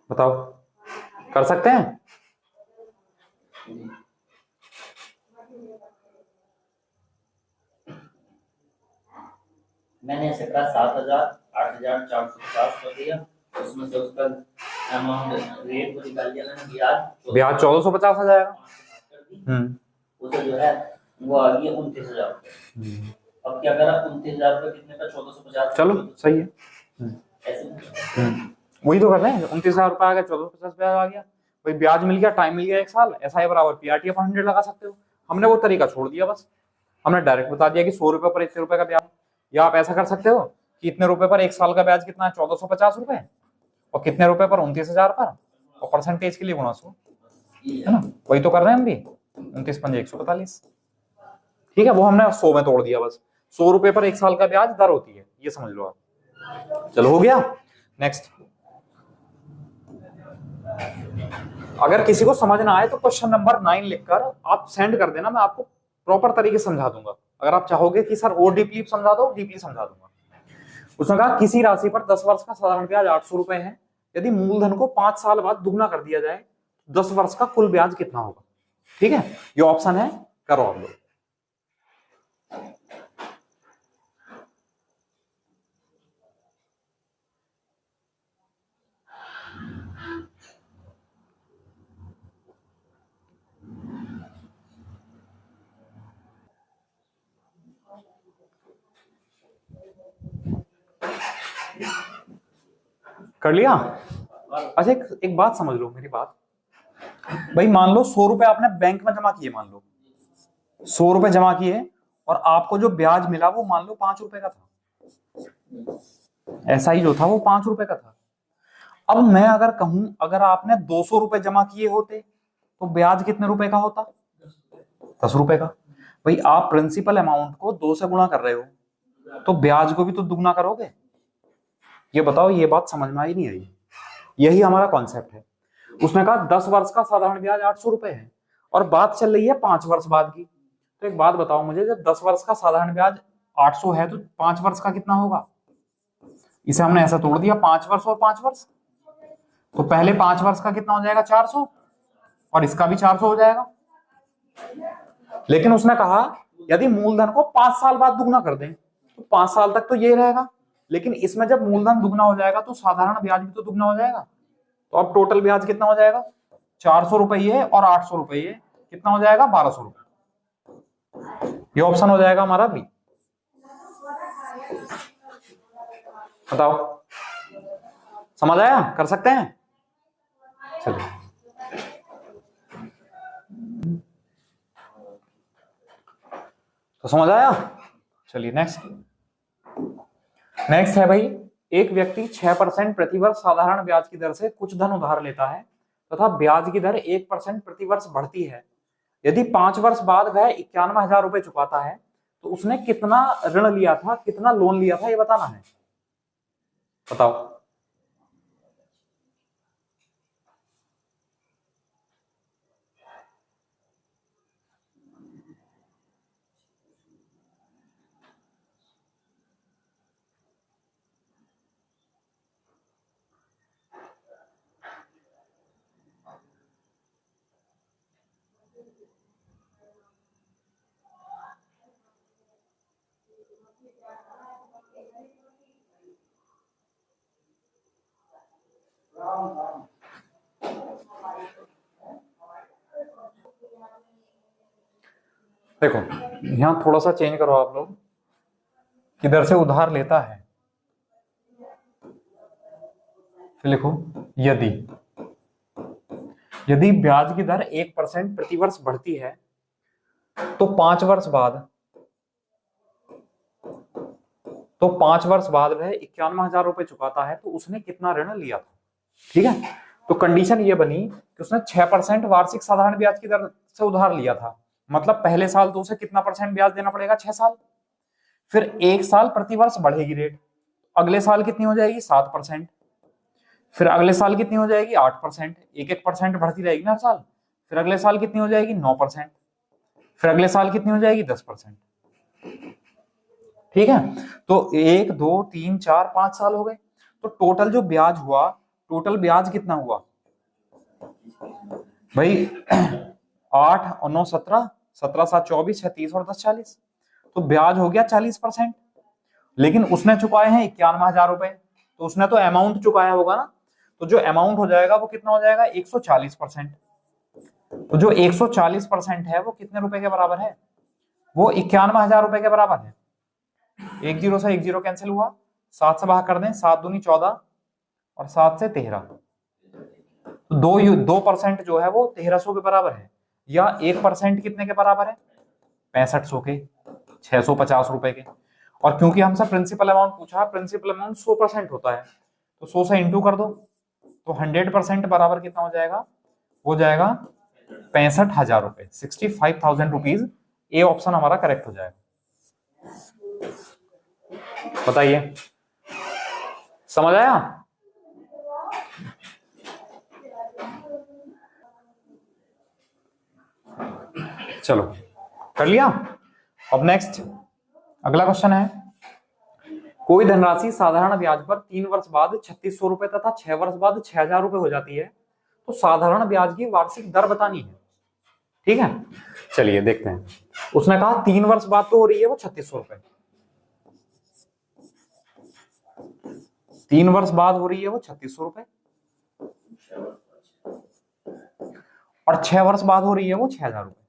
बताओ, कर सकते हैं। मैंने ऐसे कहा 7,000 8,450 कर दिया, उसमें से उसका अमाउंट रेट को निकाल दिया मैंने, ब्याज 1,450 आ जाएगा, उसे जो है वो आ गया 29,000 रुपये। अब क्या करा, 29,000 रुपये कितने का, 1,450, चलो सही है, ऐसे वही तो कर रहे हैं। 29,000 रुपए आ गया, 1,450 ब्याज आ गया, भाई ब्याज मिल गया, टाइम मिल गया 1 साल, एस आई बराबर पी आर टी अपॉन 100 लगा सकते हो। हमने वो तरीका छोड़ दिया, बस हमने डायरेक्ट बता दिया कि 100 रुपए पर इतने रुपए का ब्याज, या आप ऐसा कर सकते हो कि इतने रुपए पर 1 साल का ब्याज कितना है, 1,450 रुपए, और कितने रुपए पर, 29,000 पर, और परसेंटेज के लिए गुणा 100, है ना। वही तो कर रहे हैं हम भी, 29 पंजे 145, ठीक है। वो हमने 100 में तोड़ दिया, बस 100 रुपए पर 1 साल का ब्याज दर होती है, ये समझ लो आप। चलो हो गया, नेक्स्ट। अगर किसी को समझ ना आए तो क्वेश्चन नंबर 9 लिखकर आप सेंड कर देना, मैं आपको प्रॉपर तरीके से समझा दूंगा। अगर आप चाहोगे कि सर और डीपली समझा दो, डीपली समझा दूंगा। उसने कहा किसी राशि पर 10 वर्ष का साधारण ब्याज 800 रुपए है, यदि मूलधन को 5 साल बाद दुगना कर दिया जाए 10 वर्ष का कुल ब्याज कितना होगा, ठीक है। ये ऑप्शन है, करो आप लोग। कर लिया। अच्छा एक बात समझ लो मेरी बात, भाई मान लो 100 रुपए आपने बैंक में जमा किए, मान लो 100 रुपए जमा किए, और आपको जो ब्याज मिला वो मान लो 5 रुपए का था, ऐसा ही जो था वो 5 रुपए का था। अब मैं अगर कहूं अगर आपने 200 रुपए जमा किए होते तो ब्याज कितने रुपए का होता, 10 रुपए का। भाई आप प्रिंसिपल अमाउंट को 2 से गुणा कर रहे हो तो ब्याज को भी तो दुगना करोगे। ये बताओ, ये बात समझ में आई नहीं आई, यही हमारा कॉन्सेप्ट है। उसने कहा 10 वर्ष का साधारण ब्याज 800 रुपए है, और बात चल रही है 5 वर्ष बाद की। तो एक बात बताओ मुझे, जब 10 वर्ष का साधारण ब्याज 800 है तो 5 वर्ष का कितना होगा। इसे हमने ऐसा तोड़ दिया, 5 वर्ष और 5 वर्ष, तो पहले 5 वर्ष का कितना हो जाएगा, 400, और इसका भी 400 हो जाएगा। लेकिन उसने कहा यदि मूलधन को 5 साल बाद दुगना कर दें तो 5 साल तक तो ये रहेगा, लेकिन इसमें जब मूलधन दुगना हो जाएगा तो साधारण ब्याज भी तो दुगना हो जाएगा। तो अब टोटल ब्याज कितना हो जाएगा, 400 रुपये और 800 रुपये, कितना हो जाएगा, 1200 रुपये। ये ऑप्शन हो जाएगा हमारा बी। बताओ समझ आया, कर सकते हैं। चलिए तो समझ आया। चलिए नेक्स्ट है भाई एक व्यक्ति 6% प्रतिवर्ष साधारण ब्याज की दर से कुछ धन उधार लेता है तथा ब्याज की दर 1% प्रतिवर्ष बढ़ती है। यदि 5 वर्ष बाद वह 91,000 रुपए चुकाता है तो उसने कितना ऋण लिया था, कितना लोन लिया था, ये बताना है। बताओ। देखो यहां थोड़ा सा चेंज करो आप लोग, किधर से उधार लेता है, फिर लिखो यदि यदि ब्याज की दर 1% प्रतिवर्ष बढ़ती है तो 5 वर्ष बाद वह 91,000 रुपए चुकाता है तो उसने कितना ऋण लिया था। ठीक है, तो कंडीशन ये बनी कि उसने 6% वार्षिक साधारण ब्याज की दर से उधार लिया था, मतलब पहले साल तो उसे कितना परसेंट ब्याज देना पड़ेगा, 6 साल। फिर 1 साल प्रतिवर्ष बढ़ेगी रेट, अगले साल कितनी हो जाएगी, 7%। फिर अगले साल कितनी हो जाएगी, 8%। 1% बढ़ती रहेगी ना हर साल। फिर अगले साल कितनी हो जाएगी, 9%। फिर अगले साल कितनी हो जाएगी, 10%। ठीक है, तो 1 2 3 4 5 साल हो गए, तो टोटल जो ब्याज हुआ, टोटल ब्याज कितना हुआ भाई 8 और 9 17, 17 7 24, 6 30 और 10 40, तो ब्याज हो गया 40%। लेकिन उसने चुकाए हैं 91,000 रुपए, तो उसने तो अमाउंट चुकाया होगा ना, तो जो अमाउंट हो जाएगा वो कितना हो जाएगा, 140%। तो जो 140% है वो कितने रुपए के बराबर है, वो 91,000 रुपए के बराबर है। 1 0 से 1 0 कैंसिल हुआ, 7 से भाग कर दें, 7 दूनी 14 और 7 से 13, तो 2% जो है वो 1300 के बराबर है, या 1% कितने के बराबर है, 6500 के, 650 रुपए के। और क्योंकि हमसे प्रिंसिपल अमाउंट पूछा, प्रिंसिपल अमाउंट 100% होता है, तो 100 से इंटू कर दो, तो 100% बराबर कितना हो जाएगा, हो जाएगा 65,000 रुपए, 65,000 रुपीज। ए ऑप्शन हमारा करेक्ट हो जाएगा। बताइए, समझ आया? चलो कर लिया। अब नेक्स्ट अगला क्वेश्चन है, कोई धनराशि साधारण ब्याज पर 3 वर्ष बाद 3,600 रुपए तथा 6 वर्ष बाद 6,000 रुपए हो जाती है, तो साधारण ब्याज की वार्षिक दर बतानी है। ठीक है, चलिए देखते हैं। उसने कहा 3 वर्ष बाद तो हो रही है वो 3,600 रुपए, 3 वर्ष बाद हो रही है वो 3,600 रुपए, और 6 वर्ष बाद हो रही है वो 6,000 रुपए,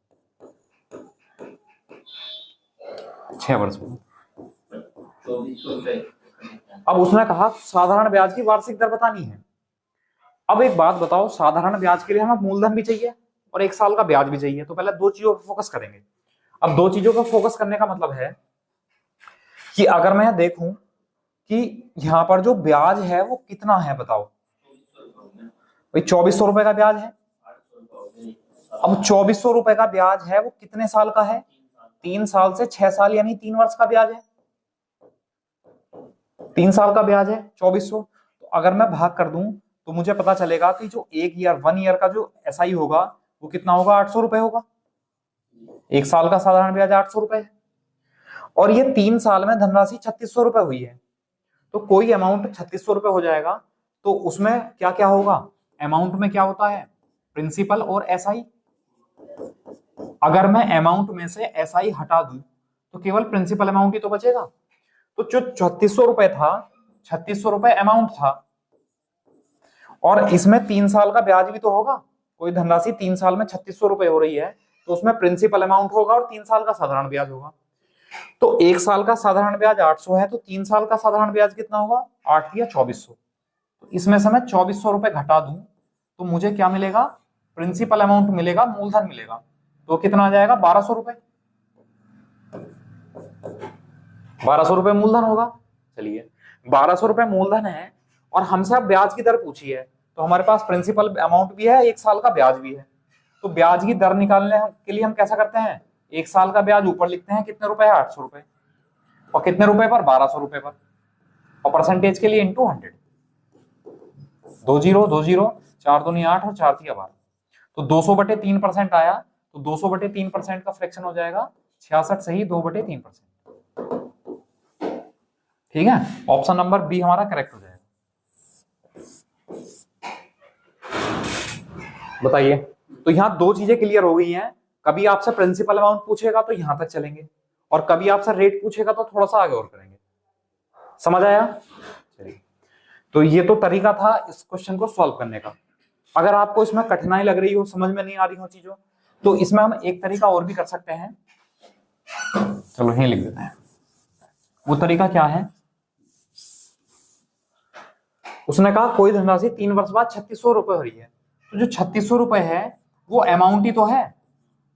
6 वर्ष बाद। अब उसने कहा साधारण ब्याज की वार्षिक दर बतानी है। अब एक बात बताओ, साधारण ब्याज के लिए हमें मूलधन भी चाहिए और 1 साल का ब्याज भी चाहिए, तो पहले 2 चीजों पर फोकस करेंगे। अब 2 चीजों पर फोकस करने का मतलब है कि अगर मैं देखूं कि यहां पर जो ब्याज है वो कितना है, बताओ भाई, 2,400 रुपए का ब्याज है। अब 2,400 रुपए का ब्याज है वो कितने साल का है, 3 साल से 6 साल, यानी 3 वर्ष का ब्याज है, 3 साल का ब्याज है 2,400। तो अगर मैं भाग कर दूं तो मुझे पता चलेगा कि जो 1 ईयर का जो एसआई होगा वो कितना होगा, 800 रुपए होगा। 1 साल का साधारण ब्याज 800 रुपए है, और ये 3 साल में धनराशि 3,600 रुपए हुई है, तो कोई अमाउंट 3,600 रुपए हो जाएगा। तो उसमें क्या क्या होगा, अमाउंट में क्या होता है, प्रिंसिपल और एसआई। अगर मैं अमाउंट में से एसआई हटा दूं तो केवल प्रिंसिपल अमाउंट ही तो बचेगा। तो जो 3,600 रुपए था, 3,600 रुपए अमाउंट था, और इसमें 3 साल का ब्याज भी तो होगा। कोई धनराशि 3 साल में 3,600 रुपए हो रही है तो उसमें प्रिंसिपल अमाउंट होगा और 3 साल का साधारण ब्याज होगा। तो 1 साल का साधारण ब्याज 800 है, तो 3 साल का साधारण ब्याज कितना होगा, 8 या 2,400। तो इसमें से मैं 2,400 रुपए घटा दूं तो मुझे क्या मिलेगा, प्रिंसिपल अमाउंट मिलेगा, मूलधन मिलेगा। तो कितना आ जाएगा, 1,200 रुपए, 1,200 रुपए मूलधन होगा। चलिए 1200 रुपए मूलधन है और हमसे अब ब्याज की दर पूछी है, तो हमारे पास प्रिंसिपल अमाउंट भी है, 1 साल का ब्याज भी है। तो ब्याज की दर निकालने के लिए हम कैसा करते हैं, 1 साल का ब्याज ऊपर लिखते हैं, कितने रुपए है, 800 रुपए, और कितने रुपए पर, 1200 रुपए पर, और परसेंटेज के लिए इंटू 100। 20 4 दूनी 8 और 4 3 12, तो 200/3% आया, तो 200/3% का फ्रैक्शन हो जाएगा 66 सही 2/3%। ठीक है, ऑप्शन नंबर बी हमारा करेक्ट हो जाएगा। बताइए, तो यहां दो चीजें क्लियर हो गई हैं। कभी आपसे प्रिंसिपल अमाउंट पूछेगा तो यहां तक चलेंगे, और कभी आपसे रेट पूछेगा तो थोड़ा सा आगे और करेंगे। समझ आया? चलिए, तो ये तो तरीका था इस क्वेश्चन को सॉल्व करने का। अगर आपको इसमें कठिनाई लग रही हो, समझ में नहीं आ रही हो चीजों, तो इसमें हम एक तरीका और भी कर सकते हैं। चलो यहीं लिख देते हैं। वो तरीका क्या है, उसने कहा कोई धनराशि 3 वर्ष बाद 3600 रुपए हो रही है, तो जो 3600 रुपए है वो अमाउंट ही तो है,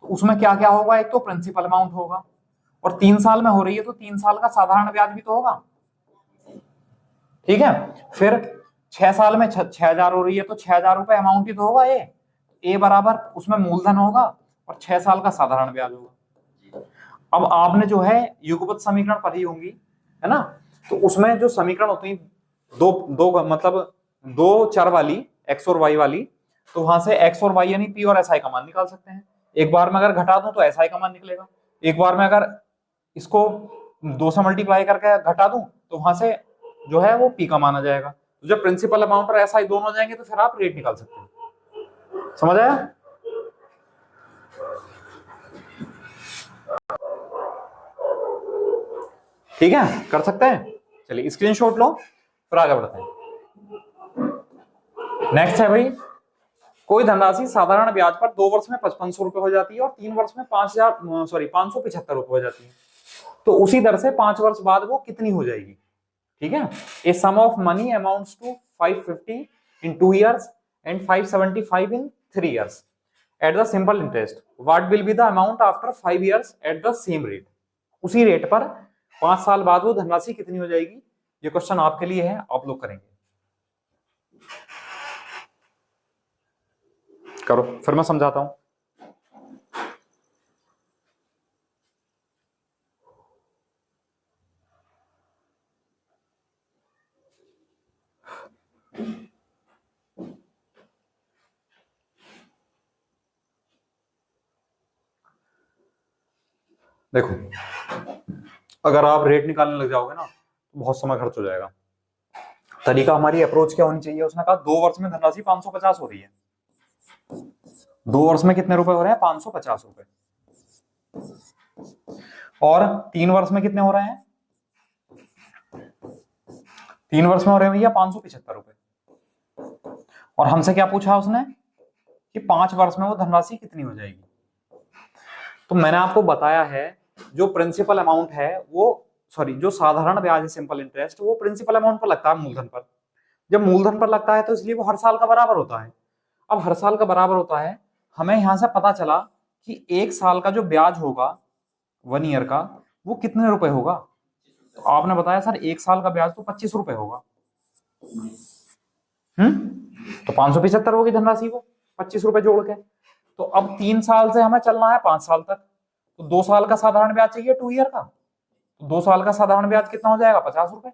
तो उसमें क्या क्या होगा, एक तो प्रिंसिपल अमाउंट होगा, और 3 साल में हो रही है तो 3 साल का साधारण ब्याज भी तो होगा। ठीक है, फिर 6 साल में 6000 हो रही है तो 6000 रुपए अमाउंट ही तो होगा। ए बराबर उसमें मूलधन होगा और 6 साल का साधारण ब्याज होगा। अब आपने जो है युगपत समीकरण पढ़ी होंगी, है ना, तो उसमें जो समीकरण होती है दो मतलब दो चर वाली, एक्स और वाई वाली, तो वहां से एक्स और वाई यानी पी और एस आई का मान निकाल सकते हैं। एक बार में अगर घटा दूं तो एस आई का मान निकलेगा, एक बार में अगर इसको 2 से मल्टीप्लाई करके घटा दूं तो वहां से जो है वो पी का मान आ जाएगा। तो जब प्रिंसिपल अमाउंट और एस आई दोनों हो जाएंगे तो फिर आप रेट निकाल सकते हैं। समझ आया? ठीक है, कर सकते हैं। चलिए स्क्रीनशॉट लो, फिर आगे बढ़ते हैं। नेक्स्ट है भाई, कोई धनराशि साधारण ब्याज पर 2 वर्ष में 5500 रुपए हो जाती है और 3 वर्ष में 575 रुपए हो जाती है, तो उसी दर से 5 वर्ष बाद वो कितनी हो जाएगी? ठीक है, a sum of money amounts to 550 in 2 years and 575 in 3 years at the simple interest. What will be the amount after 5 years at the same rate? उसी रेट पर 5 साल बाद वो धनराशि कितनी हो जाएगी? ये क्वेश्चन आपके लिए है, आप लोग करेंगे। करो, फिर मैं समझाता हूं। देखो, अगर आप रेट निकालने लग जाओगे ना तो बहुत समय खर्च हो जाएगा। तरीका, हमारी अप्रोच क्या होनी चाहिए, उसने कहा 2 वर्ष में धनराशि 550 हो रही है, 2 वर्ष में कितने रुपए हो रहे हैं, 550 रुपए, और 3 वर्ष में कितने हो रहे हैं, 3 वर्ष में हो रहे हैं भैया 575 रुपए। और हमसे क्या पूछा उसने कि 5 वर्ष में वो धनराशि कितनी हो जाएगी। तो मैंने आपको बताया है जो प्रिंसिपल अमाउंट है वो, सॉरी, जो साधारण ब्याज है सिंपल इंटरेस्ट, वो प्रिंसिपल अमाउंट पर लगता है मूलधन पर। जब मूलधन पर लगता है तो इसलिए वो हर साल का बराबर होता है। अब हर साल का बराबर होता है, हमें यहां से पता चला कि 1 साल का जो ब्याज होगा 1 ईयर का, वो कितने रुपए होगा। तो आपने बताया सर 1 साल का ब्याज तो 25 रुपए होगा। तो 575 होगी धनराशि को 25 रुपए जोड़ के। तो अब 3 साल से हमें चलना है 5 साल तक, तो 2 साल का साधारण ब्याज चाहिए 2 ईयर का, तो 2 साल का साधारण ब्याज कितना हो जाएगा, 50 रुपए।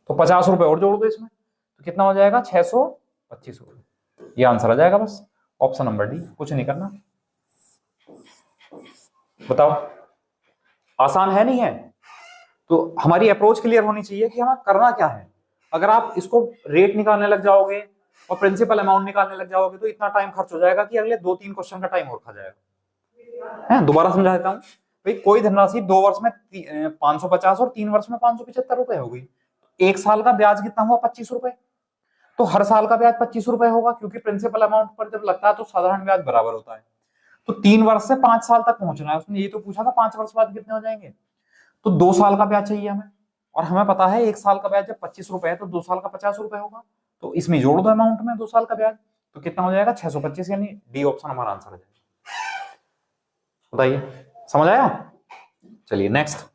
तो 50 रुपए और जोड़ दो इसमें, तो कितना हो जाएगा, 625 रुपए। ये आंसर आ जाएगा बस, ऑप्शन नंबर डी, कुछ नहीं करना। बताओ, आसान है नहीं है? तो हमारी अप्रोच क्लियर होनी चाहिए कि हमें करना क्या है। अगर आप इसको रेट निकालने लग जाओगे और प्रिंसिपल अमाउंट निकालने लग जाओगे तो इतना टाइम खर्च हो जाएगा कि अगले 2-3 क्वेश्चन का टाइम और खा जाएगा। है, दोबारा समझा देता हूं भाई, कोई धनराशि 2 वर्ष में 550 और 3 वर्ष में 575 रुपए हो गई, 1 साल का ब्याज कितना हुआ, 25 रुपए। तो हर साल का ब्याज 25 रुपए होगा, क्योंकि प्रिंसिपल अमाउंट पर जब लगता है तो साधारण ब्याज बराबर होता है। तो 3 वर्ष से 5 साल तक पहुंचना है, उसने ये तो पूछा था 5 वर्ष बाद कितने हो जाएंगे, तो 2 साल का ब्याज चाहिए हमें, और हमें पता है 1 साल का ब्याज जब 25 रुपए है तो 2 साल का 50 रुपए होगा, तो इसमें जोड़ दो अमाउंट में 2 साल का ब्याज, तो कितना हो जाएगा, 625, यानी डी ऑप्शन हमारा आंसर है। बताइए, समझ आया? चलिए नेक्स्ट,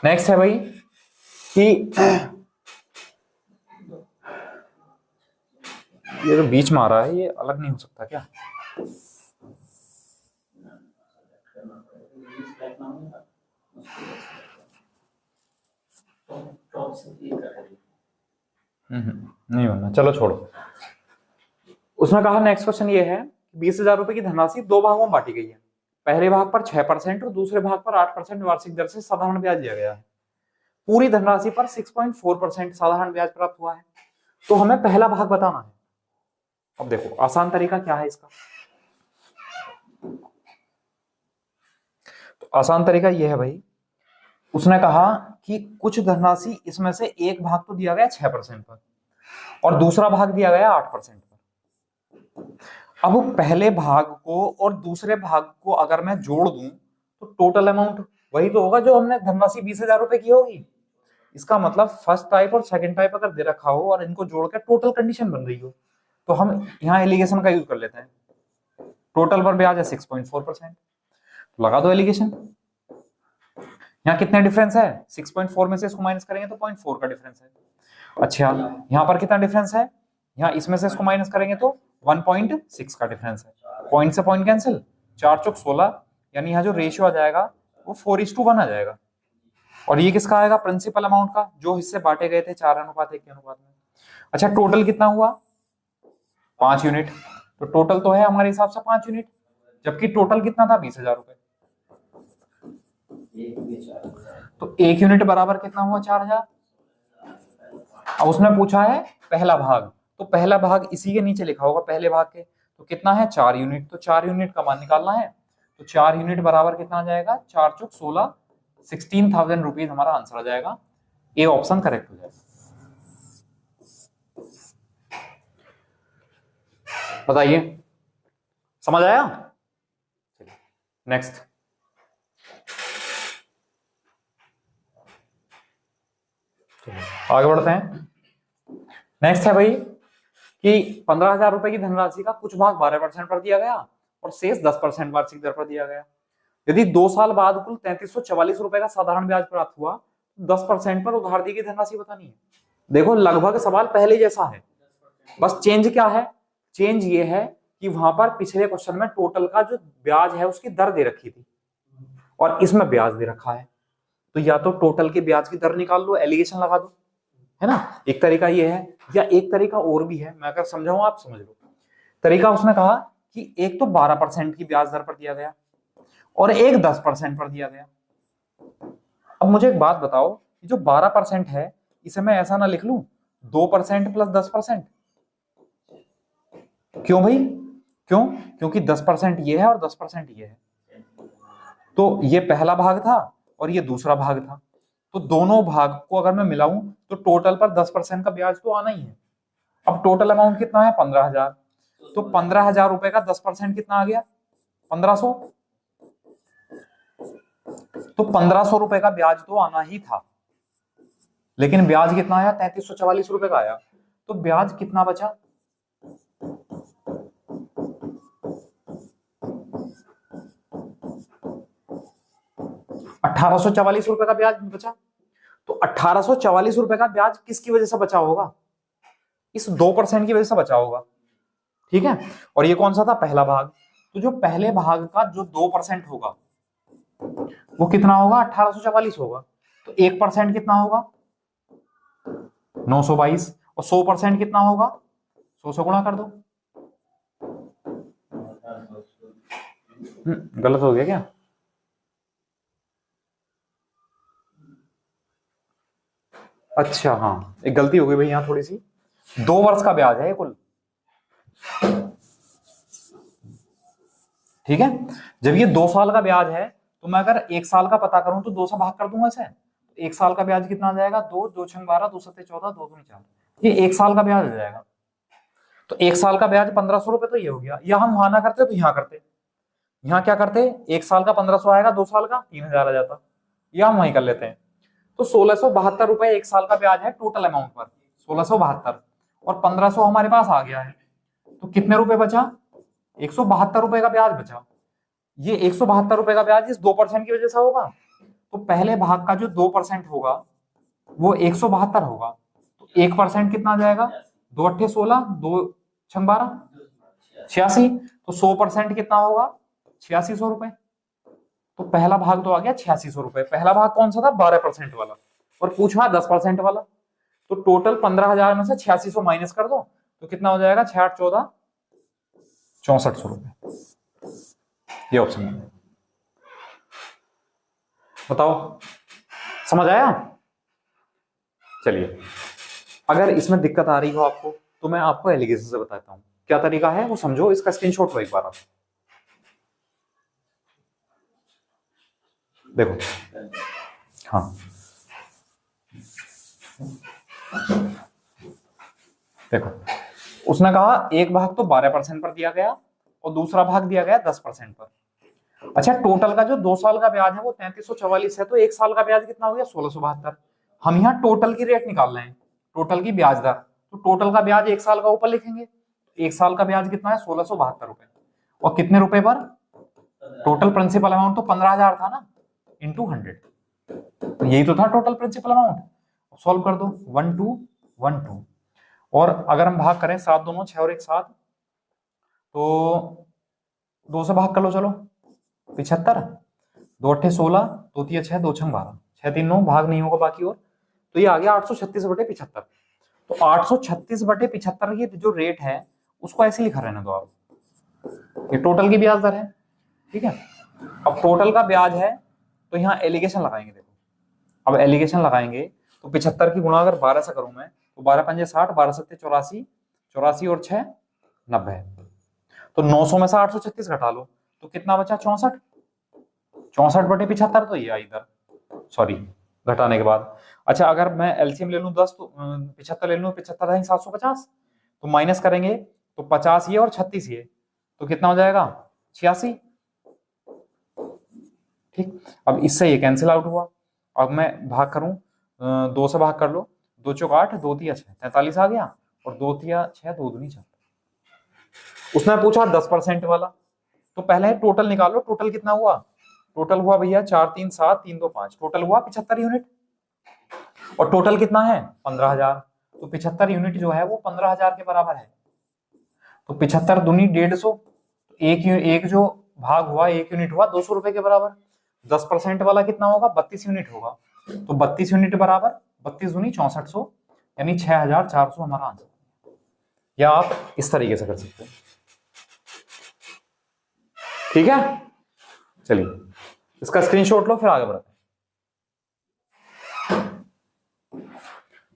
नेक्स्ट है भाई कि ये तो बीच में आ रहा है, ये अलग नहीं हो सकता क्या? नहीं होना, चलो छोड़ो। उसने कहा नेक्स्ट क्वेश्चन ये है, 20,000 रुपए की धनराशि दो भागों में बांटी गई है। पहले भाग पर 6% और दूसरे भाग पर 8% वार्षिक दर से साधारण ब्याज दिया गया है। पूरी धनराशि पर 6.4% साधारण ब्याज प्राप्त हुआ है। तो हमें पहला भाग बताना है। अब देखो आसान तरीका क्या है इसका। तो आसान तरीका यह है भाई, उसने कहा कि कुछ धनराशि इसमें से एक भाग तो दिया गया 6% पर और दूसरा भाग दिया गया 8% पर। अब पहले भाग को और दूसरे भाग को अगर मैं जोड़ दूं तो टोटल अमाउंट वही तो होगा जो हमने धनराशि 20,000 रुपए की होगी। इसका मतलब फर्स्ट टाइप और सेकंड टाइप अगर दे रखा हो और इनको जोड़कर टोटल कंडीशन बन रही हो तो हम यहाँ एलिगेशन का यूज कर लेते हैं। टोटल पर ब्याज है 6.4%, लगा दो एलिगेशन। यहाँ कितना डिफरेंस है? 6.4 में से इसको माइनस करेंगे तो 0.4 का डिफरेंस है। अच्छा यहाँ पर कितना डिफरेंस है? यहाँ इसमें से इसको माइनस करेंगे तो 1.6 का डिफरेंस है। पॉइंट से पॉइंट कैंसिल, 4 चौक 16, यानी यहाँ जो रेशियो आ जाएगा वो 4:1 आ जाएगा। और ये किसका आएगा? प्रिंसिपल अमाउंट का, जो हिस्से बांटे गए थे 4:1 के अनुपात में। अच्छा टोटल कितना हुआ? 5 यूनिट। तो टोटल तो है हमारे हिसाब से 5 यूनिट, जबकि टोटल कितना था? 20,000 रुपए। तो 1 यूनिट बराबर कितना हुआ? 4,000। अब उसने पूछा है पहला भाग, तो पहला भाग इसी के नीचे लिखा होगा पहले भाग के। तो कितना है? 4 यूनिट। तो 4 यूनिट का मान निकालना है। तो 4 यूनिट बराबर कितना आ जाएगा? 4 चौक 16, 16,000 रुपीज हमारा आंसर आ जाएगा। ए ऑप्शन करेक्ट हो जाएगा। बताइए समझ आया? नेक्स्ट आगे बढ़ते हैं। नेक्स्ट है भाई कि 15,000 रुपए की धनराशि का कुछ भाग 12% पर दिया गया और शेष 10% वार्षिक दर पर दिया गया। यदि 2 साल बाद कुल 3344 रुपए का साधारण ब्याज प्राप्त हुआ तो 10% पर उधार दी गई धनराशि बतानी है। देखो लगभग सवाल पहले जैसा है, बस चेंज क्या है? चेंज ये है कि वहां पर पिछले क्वेश्चन में टोटल का जो ब्याज है उसकी दर दे रखी थी और इसमें ब्याज दे रखा है। तो या तो टोटल के ब्याज की दर निकाल लो, एलिगेशन लगा दो, है ना। एक तरीका ये है, या एक तरीका और भी है, मैं अगर समझाऊं आप समझ लो। तरीका उसने कहा कि एक तो 12% की ब्याज दर पर दिया गया और एक 10% पर दिया गया। अब मुझे एक बात बताओ, जो 12% है इसे मैं ऐसा ना लिख लूं 2% प्लस 10%? क्यों भाई? क्यों? क्योंकि 10% ये है और 10% ये है। तो ये पहला भाग था और ये दूसरा भाग था, तो दोनों भाग को अगर मैं मिलाऊं तो टोटल पर 10% का ब्याज तो आना ही है। अब टोटल अमाउंट कितना है? 15,000। तो 15,000 रुपए का 10% कितना आ गया? 1500। तो 1500 रुपए का ब्याज तो आना ही था, लेकिन ब्याज कितना आया? 3344 रुपए का आया। तो ब्याज कितना बचा? 1844 रुपए का ब्याज बचा। तो 1844 रुपए का ब्याज किसकी वजह से बचा होगा? इस 2% की वजह से बचा होगा, ठीक है। और ये कौन सा था? पहला भाग। तो जो पहले भाग का जो 2% होगा वो कितना होगा? 1844 होगा। तो 1% कितना होगा? 922। और 100% कितना होगा? 100 से गुणा कर दो। गलत हो गया क्या? अच्छा हाँ, एक गलती हो गई भाई यहाँ थोड़ी सी। 2 वर्ष का ब्याज है कुल, ठीक है। जब ये 2 साल का ब्याज है तो मैं अगर 1 साल का पता करूं तो 2 से भाग कर दूंगा इसे। 1 साल का ब्याज कितना आ जाएगा? 2, 2 छंग 12, 2 सत्ते 14, 2 दूनी 4। ये 1 साल का ब्याज हो जाएगा। तो 1 साल का ब्याज 1500 रुपए तो ये हो गया। या हम वहां ना करते तो यहाँ करते। यहाँ क्या करते? 1 साल का 1500 आएगा, 2 साल का 3000 आ जाता। या हम वहीं कर लेते हैं। तो 1672 रुपए 1 साल का ब्याज है टोटल अमाउंट पर, 1672, और 1500 हमारे पास आ गया है। तो कितने रुपए बचा? 172 रुपए का ब्याज बचा। ये 172 रुपए का ब्याज इस 2% की वजह से होगा। तो पहले भाग का जो 2% होगा वो 172 होगा, तो 1% कितना आ जाएगा, 2 अट्ठे 16, 2 छंग 12, 86, तो 100% कितना होगा, 8600 रुपए। तो पहला भाग तो आ गया 8600 रुपए। पहला भाग कौन सा था, 12% वाला, और पूछा 10% वाला। तो टोटल 15,000 में से 8600 माइनस कर दो, तो कितना हो जाएगा, 6 8 14 6400 रुपए। ये ऑप्शन है। बताओ समझ आया। चलिए, अगर इसमें दिक्कत आ रही हो आपको तो मैं आपको एलिगेशन से बताता हूं क्या तरीका है, वो समझो। इसका स्क्रीनशॉट लो एक बार आप, देखो। हाँ, देखो, उसने कहा एक भाग तो 12% पर दिया गया और दूसरा भाग दिया गया 10% पर। अच्छा, टोटल का जो 2 साल का ब्याज है वो 3344 है, तो 1 साल का ब्याज कितना हो गया, 1672। हम यहाँ टोटल की रेट निकाल रहे हैं, टोटल की ब्याज दर। तो टोटल का ब्याज 1 साल का ऊपर लिखेंगे, 1 साल का ब्याज कितना है, 1672 रुपए। और कितने रुपए पर, टोटल प्रिंसिपल अमाउंट तो 15,000 था ना, इंटू 100, तो यही तो था टोटल प्रिंसिपल अमाउंट। सॉल्व कर दो, 1 2 1 2, और अगर हम भाग करें 7 दोनों 6 और 1 7, तो 2 से भाग कर लो, चलो 75, 2 अट्ठे 16, 2 तिया 6, 2 छंग 12, 6 3 9, भाग नहीं होगा बाकी, और तो ये आ गया 836/75। तो 836/75 की जो रेट है उसको ऐसे लिखा रहने दो आप, ये टोटल की ब्याज दर है, ठीक है। अब टोटल का ब्याज है तो यहाँ एलिगेशन लगाएंगे, देखो अब एलिगेशन लगाएंगे तो 75 की गुणा अगर 12 से करूं मैं, तो 12 पंजे 60, 12 सत्ते 84, 84 और 6 90, तो 900 में से 836 घटा लो तो कितना बचा, 64, 64/75 तो ये आई इधर, सॉरी घटाने के बाद। अच्छा, अगर मैं एलसीएम ले लूं 10, तो 75 ले लूं, 75 है 750, तो माइनस करेंगे तो 50 ये और 36 ये, तो कितना हो जाएगा, 86, ठीक। अब इससे ये कैंसिल आउट हुआ। अब मैं भाग करूं, 2 से भाग कर लो, 2 चौक 8, 2 तिया 6, 43 आ गया, और 2 तिया 6, 2 दूनी 4। उसने पूछा 10% वाला, तो पहले टोटल निकालो, टोटल कितना हुआ, टोटल हुआ भैया 4 3 7 3 2 5, टोटल हुआ 75 यूनिट, और टोटल कितना है 15,000, तो 75 यूनिट जो है वो 15,000 के बराबर है। तो 75 दूनी 150, एक जो भाग हुआ 1 यूनिट हुआ 200 रुपए के बराबर। 10% वाला कितना होगा, 32 यूनिट होगा, तो 32 यूनिट बराबर 32 दूनी 6400, यानी 6400 हमारा आंसर। या आप इस तरीके से कर सकते हैं, ठीक है। चलिए, इसका स्क्रीनशॉट लो, फिर आगे बढ़ते हैं।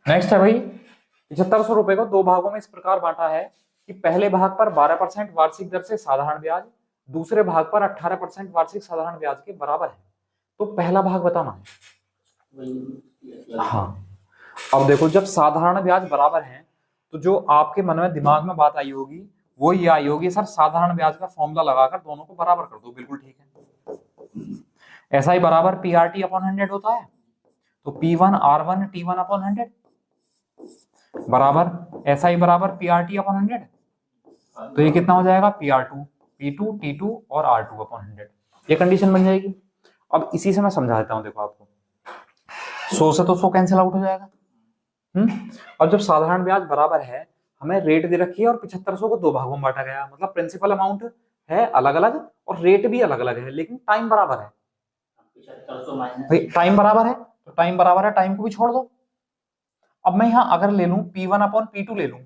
नेक्स्ट है भाई, 7500 रुपए को 2 भागों में इस प्रकार बांटा है कि पहले भाग पर 12% वार्षिक दर से साधारण ब्याज, दूसरे भाग पर 18% वार्षिक साधारण ब्याज के बराबर है। तो पहला भाग बताना है। हाँ, अब देखो, जब साधारण ब्याज बराबर है तो जो आपके मन में दिमाग में बात आई होगी वो ये आई होगी, सर साधारण ब्याज का फॉर्मूला लगाकर दोनों को बराबर कर दो, बिल्कुल ठीक है। ऐसा ही बराबर PRT अपॉन 100 होता है, तो P1 R1 T1 अपॉन 100 बराबर ऐसा ही बराबर PRT अपॉन 100, तो ये कितना हो जाएगा, PR2 P2 T2 और R2 अपॉन 100, ये कंडीशन बन जाएगी। अब इसी से मैं समझाता हूं, देखो आपको 100 से तो 100 कैंसिल आउट हो जाएगा। और जब साधारण ब्याज बराबर है, हमें रेट दे रखी है और 7500 को 2 भागों में बांटा गया, मतलब प्रिंसिपल अमाउंट है अलग अलग और रेट भी अलग अलग है, लेकिन टाइम बराबर है। भाई टाइम बराबर है तो टाइम बराबर है, टाइम को भी छोड़ दो। अब मैं यहाँ अगर ले लूं P1 अपॉन P2 ले लूं,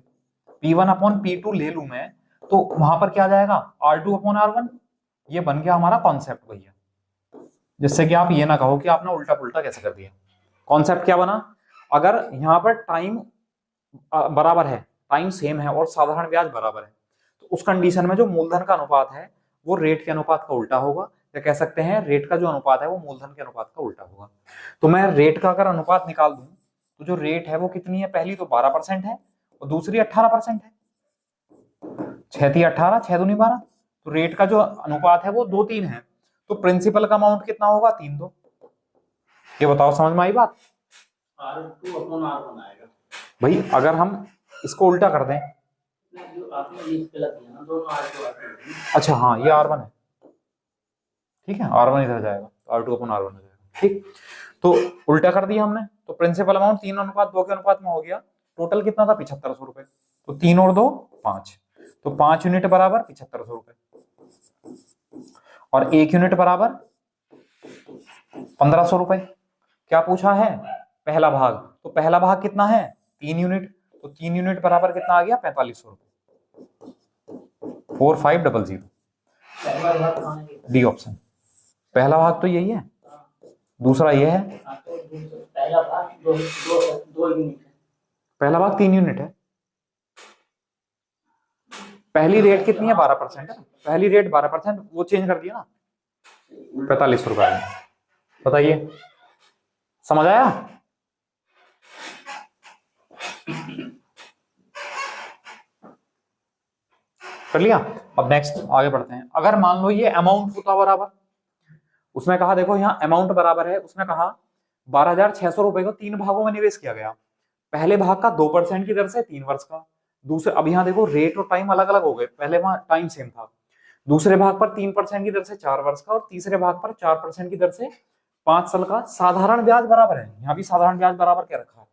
P1 अपॉन P2 ले लूं मैं, तो वहां पर क्या आ जाएगा, R2 अपॉन R1। ये बन गया हमारा कॉन्सेप्ट भैया, जिससे कि आप ये ना कहो कि आपने उल्टा पुल्टा कैसे कर दिया। कॉन्सेप्ट क्या बना, अगर यहाँ पर टाइम बराबर है, टाइम सेम है और साधारण ब्याज बराबर है, तो उस कंडीशन में जो मूलधन का अनुपात है वो रेट के अनुपात का उल्टा होगा, या कह सकते हैं रेट का जो अनुपात है वो मूलधन के अनुपात का उल्टा होगा। तो मैं रेट का अगर अनुपात निकाल दूं तो जो रेट है वो कितनी है, पहली तो 12% है और दूसरी 18% है, 6 3 18, 6 दूनी 12, तो रेट का जो अनुपात है वो 2 3 है, तो प्रिंसिपल का अमाउंट कितना होगा, 3 2। ये बताओ समझ में आई बात। R2 अपॉन R1 आएगा भाई, अगर हम इसको उल्टा कर दें, जो आपने लिख के लग दिया ना, दोनों R2 R2। अच्छा हाँ, ये R1 है, ठीक है, R1 इधर जाएगा तो R2 अपॉन R1 हो जाएगा। ठीक, तो उल्टा कर दिया हमने, तो प्रिंसिपल अमाउंट 3:2 के अनुपात में हो गया। टोटल कितना था 7500 रुपए, तो 3 और 2 5, तो 5 यूनिट बराबर 7500 रुपए और 1 यूनिट बराबर 1500 रुपए। क्या पूछा है, पहला भाग, तो पहला भाग कितना है 3 यूनिट, तो 3 यूनिट बराबर कितना आ गया 4500 रुपए, 4500। पहला भाग कहाँ है? डी ऑप्शन, पहला भाग तो यही है, दूसरा ये है, हाँ, तो पहला भाग 2 यूनिट है। पहला भाग 3 यूनिट है। पहली रेट कितनी है 12% है, पहली रेट 12%, वो चेंज कर दिया ना 4500 रुपए। बताइए समझ आया? कर लिया? अब नेक्स्ट आगे बढ़ते हैं। अगर मान लो ये अमाउंट होता बराबर, उसने कहा देखो यहाँ अमाउंट बराबर है, उसने कहा 12,600 रुपए को 3 भागों में निवेश किया गया। पहले भाग का 2% की दर से 3 वर्ष का, दूसरे, अब यहाँ देखो रेट और टाइम अलग अलग हो गए, पहले वहां टाइम सेम था। दूसरे भाग पर 3% की दर से 4 वर्ष का और तीसरे भाग पर 4% की दर से 5 साल का। साधारण ब्याज बराबर है, यहाँ भी साधारण ब्याज बराबर क्या रखा है,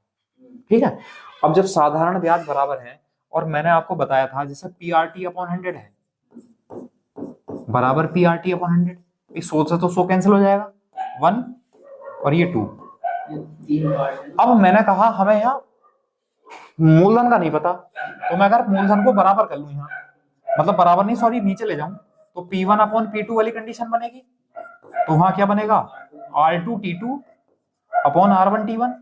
ठीक है। अब जब साधारण ब्याज बराबर है और मैंने आपको बताया था जैसे पीआरटी अपॉन 100 है बराबर पीआरटी अपॉन 100, इस 100 से तो 100 कैंसिल हो जाएगा, 1 और ये 2। अब मैंने कहा हमें यहाँ मूलधन का नहीं पता, तो मैं अगर मूलधन को बराबर कर लूं यहाँ, मतलब बराबर नहीं सॉरी नीचे ले जाऊं, तो P1 अपॉन P2 वाली कंडीशन बनेगी, तो वहां क्या बनेगा R2 T2 upon R1 T1।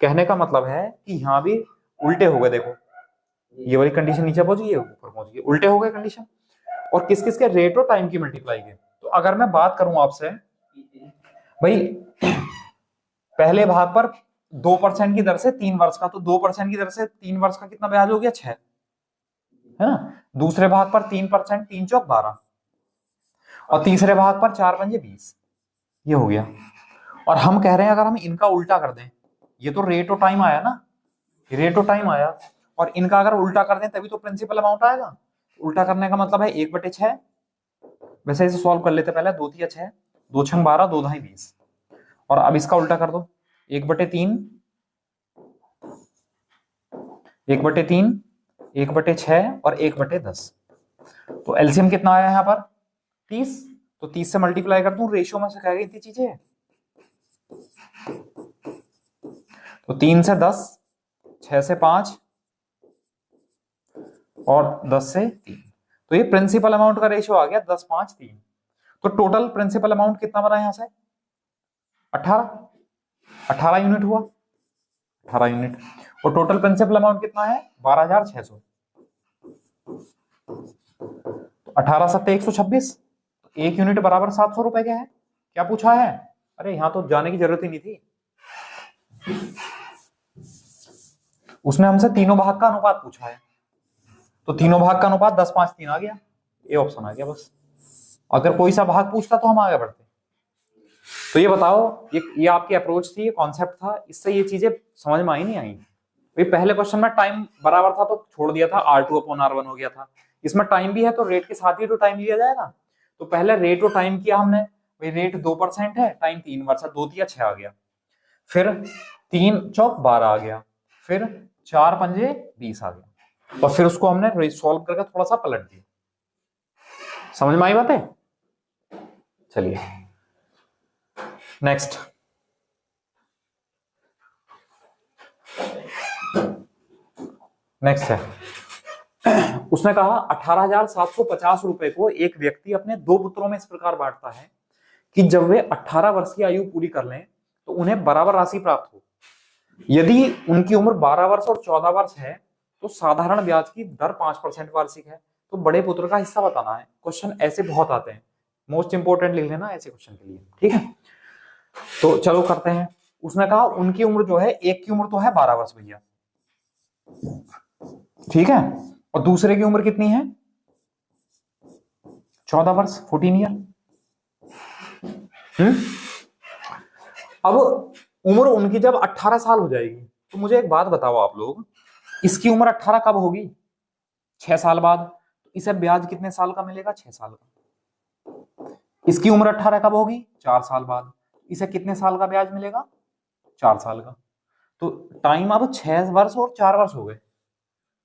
कहने का मतलब है कि यहाँ भी उल्टे हो गए, देखो ये वाली कंडीशन नीचे पहुंच गई, ऊपर पहुंच गई, उल्टे हो गए कंडीशन। और किस किस के रेट और टाइम की मल्टीप्लाई के। तो अगर मैं बात करूं आपसे भाई पहले भाग पर 2% की दर से 3 वर्ष का, तो 2% की दर से 3 वर्ष का कितना ब्याज हो गया 6, है ना। दूसरे भाग पर 3%, 3 चौक 12, और तीसरे भाग पर 4 पंजे 20, ये हो गया। और हम कह रहे हैं अगर हम इनका उल्टा कर दें, ये तो रेट ऑफ टाइम आया ना, रेट ऑफ टाइम आया, और इनका अगर उल्टा कर दें तभी तो प्रिंसिपल अमाउंट आएगा। उल्टा करने का मतलब है 1/6, वैसे इसे सॉल्व कर लेते पहले, 2 3 6, 2 6 12, 2 ढाई 20, और अब इसका उल्टा कर दो 1/3, 1/3, 1/6 और 1/10, तो एलसीएम कितना आया यहाँ पर 30, तो 30 से मल्टीप्लाई कर दूं, रेशियो में से कह गई इतनी चीजें, तो 3 से 10, 6 से 5 और 10 से 3, तो ये प्रिंसिपल अमाउंट का रेशियो आ गया 10 5 3। तो टोटल प्रिंसिपल अमाउंट कितना बना यहां से 18 यूनिट हुआ, 18 यूनिट, और टोटल प्रिंसिपल अमाउंट कितना है 12,600, 18 7 126, 1 यूनिट बराबर 700 रुपए का है। क्या पूछा है, अरे यहां तो जाने की जरूरत ही नहीं थी, उसने हमसे तीनों भाग का अनुपात पूछा है, तो तीनों भाग का अनुपात 10 5 3 आ गया, ये ऑप्शन आ गया बस। अगर कोई सा भाग पूछता तो हम आगे बढ़ते। तो ये बताओ, ये आपकी अप्रोच थी, ये कॉन्सेप्ट था, इससे ये चीजें समझ में आई नहीं आई। पहले क्वेश्चन में टाइम बराबर था तो छोड़ दिया था, R2 अपॉन R1 हो गया था, इसमें टाइम भी है तो रेट के साथ ही तो टाइम लिया जाएगा। तो पहले रेट और टाइम किया हमने, भाई रेट 2% है, टाइम 3 वर्ष, 2 3 6 आ गया, फिर 3 चौक 12 आ गया, फिर 4 पंजे 20 आ गया, और फिर उसको हमने सॉल्व करके थोड़ा सा पलट दिया। समझ में आई बात है? चलिए नेक्स्ट, नेक्स्ट है, उसने कहा 18,750 रुपए को एक व्यक्ति अपने 2 पुत्रों में इस प्रकार बांटता है कि जब वे 18 वर्ष की आयु पूरी कर लें तो उन्हें बराबर राशि प्राप्त हो। यदि उनकी उम्र 12 वर्ष और 14 वर्ष है तो साधारण ब्याज की दर 5% वार्षिक है। तो बड़े पुत्र का हिस्सा बताना है। क्वेश्चन ऐसे बहुत आते हैं, मोस्ट इंपोर्टेंट लिख लेना ऐसे क्वेश्चन के लिए, ठीक है। तो चलो करते हैं। उसने कहा उनकी उम्र जो है, एक की उम्र तो है 12 वर्ष भैया, ठीक है, और दूसरे की उम्र कितनी है 14 वर्ष, 14 ईयर। अब उम्र उनकी जब 18 साल हो जाएगी तो मुझे एक बात बताओ आप लोग, इसकी उम्र 18 कब होगी 6 साल बाद, तो इसे ब्याज कितने साल का मिलेगा 6 साल का। इसकी उम्र 18 कब होगी? 4 साल बाद। इसे कितने साल का ब्याज मिलेगा? 4 साल का। तो टाइम अब 6 वर्ष और 4 वर्ष हो गए।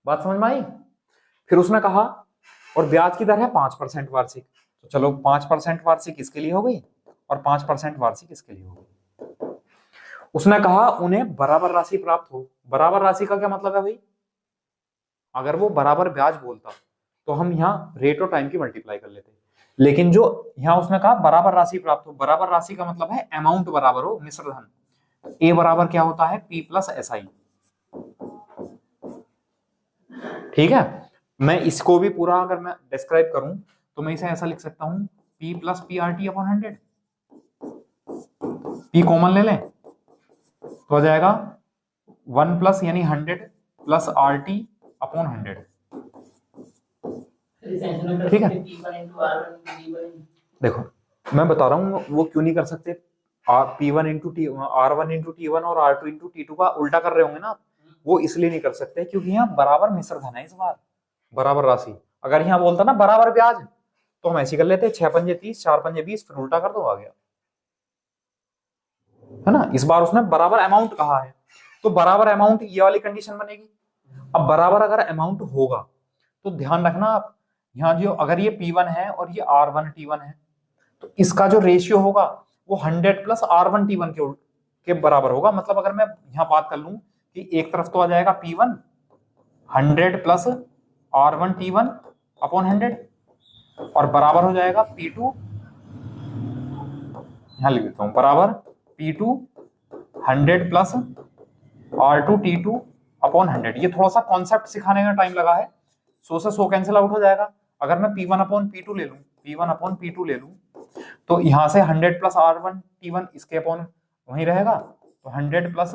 बात समझ में आई? फिर उसने कहा और ब्याज की दर है 5% वार्षिक। तो चलो 5% वार्षिक इसके लिए हो गई और 5% वार्षिक इसके लिए हो गई। उसने कहा उन्हें बराबर राशि प्राप्त हो। बराबर राशि का क्या मतलब है भाई? अगर वो बराबर ब्याज बोलता तो हम यहाँ रेट और टाइम की मल्टीप्लाई कर लेते, लेकिन जो यहाँ उसने कहा बराबर राशि प्राप्त हो, बराबर राशि का मतलब है अमाउंट बराबर हो, मिश्रधन। ए बराबर क्या होता है? P plus S I. ठीक है, मैं इसको भी पूरा अगर मैं डिस्क्राइब करूं तो मैं इसे ऐसा लिख सकता हूं, P plus P R T upon 100। P common ले लें तो आ जाएगा 1 प्लस यानी 100 प्लस आर टी अपॉन 100। ठीक है, देखो मैं बता रहा हूँ वो क्यों नहीं कर सकते। P1 into R1 into T1 और R2 इंटू T2 का उल्टा कर रहे होंगे ना, वो इसलिए नहीं कर सकते क्योंकि यहाँ बराबर मिश्रधन है, इस बार बराबर राशि। अगर यहाँ बोलता ना बराबर ब्याज तो हम ऐसे कर लेते, 6 पंजे 30, 4 पंजे 20, फिर उल्टा कर दो, आ गया, है ना। इस बार उसने बराबर अमाउंट कहा है तो बराबर अमाउंट ये वाली कंडीशन बनेगी। अब बराबर अगर अमाउंट होगा तो ध्यान रखना आप, यहाँ जो अगर ये P1 है और ये R1 T1 है तो इसका जो रेशियो होगा वो 100 प्लस R1 T1 के बराबर होगा। मतलब अगर मैं यहाँ बात कर लूं कि एक तरफ तो आ जाएगा P1 100 plus R1 T1 upon 100 और बराबर हो जाएगा P2, यहां लिख देता हूं, बराबर P2 100 plus R2 T2 upon 100। ये थोड़ा सा कॉन्सेप्ट सिखाने में टाइम लगा है, 100 से 100 कैंसिल आउट हो जाएगा। अगर मैं P1 अपॉन P2 ले लूं, P1 अपॉन P2 ले लूं तो यहां से 100 प्लस R1 T1 इसके अपॉन वहीं रहेगा, तो 100 प्लस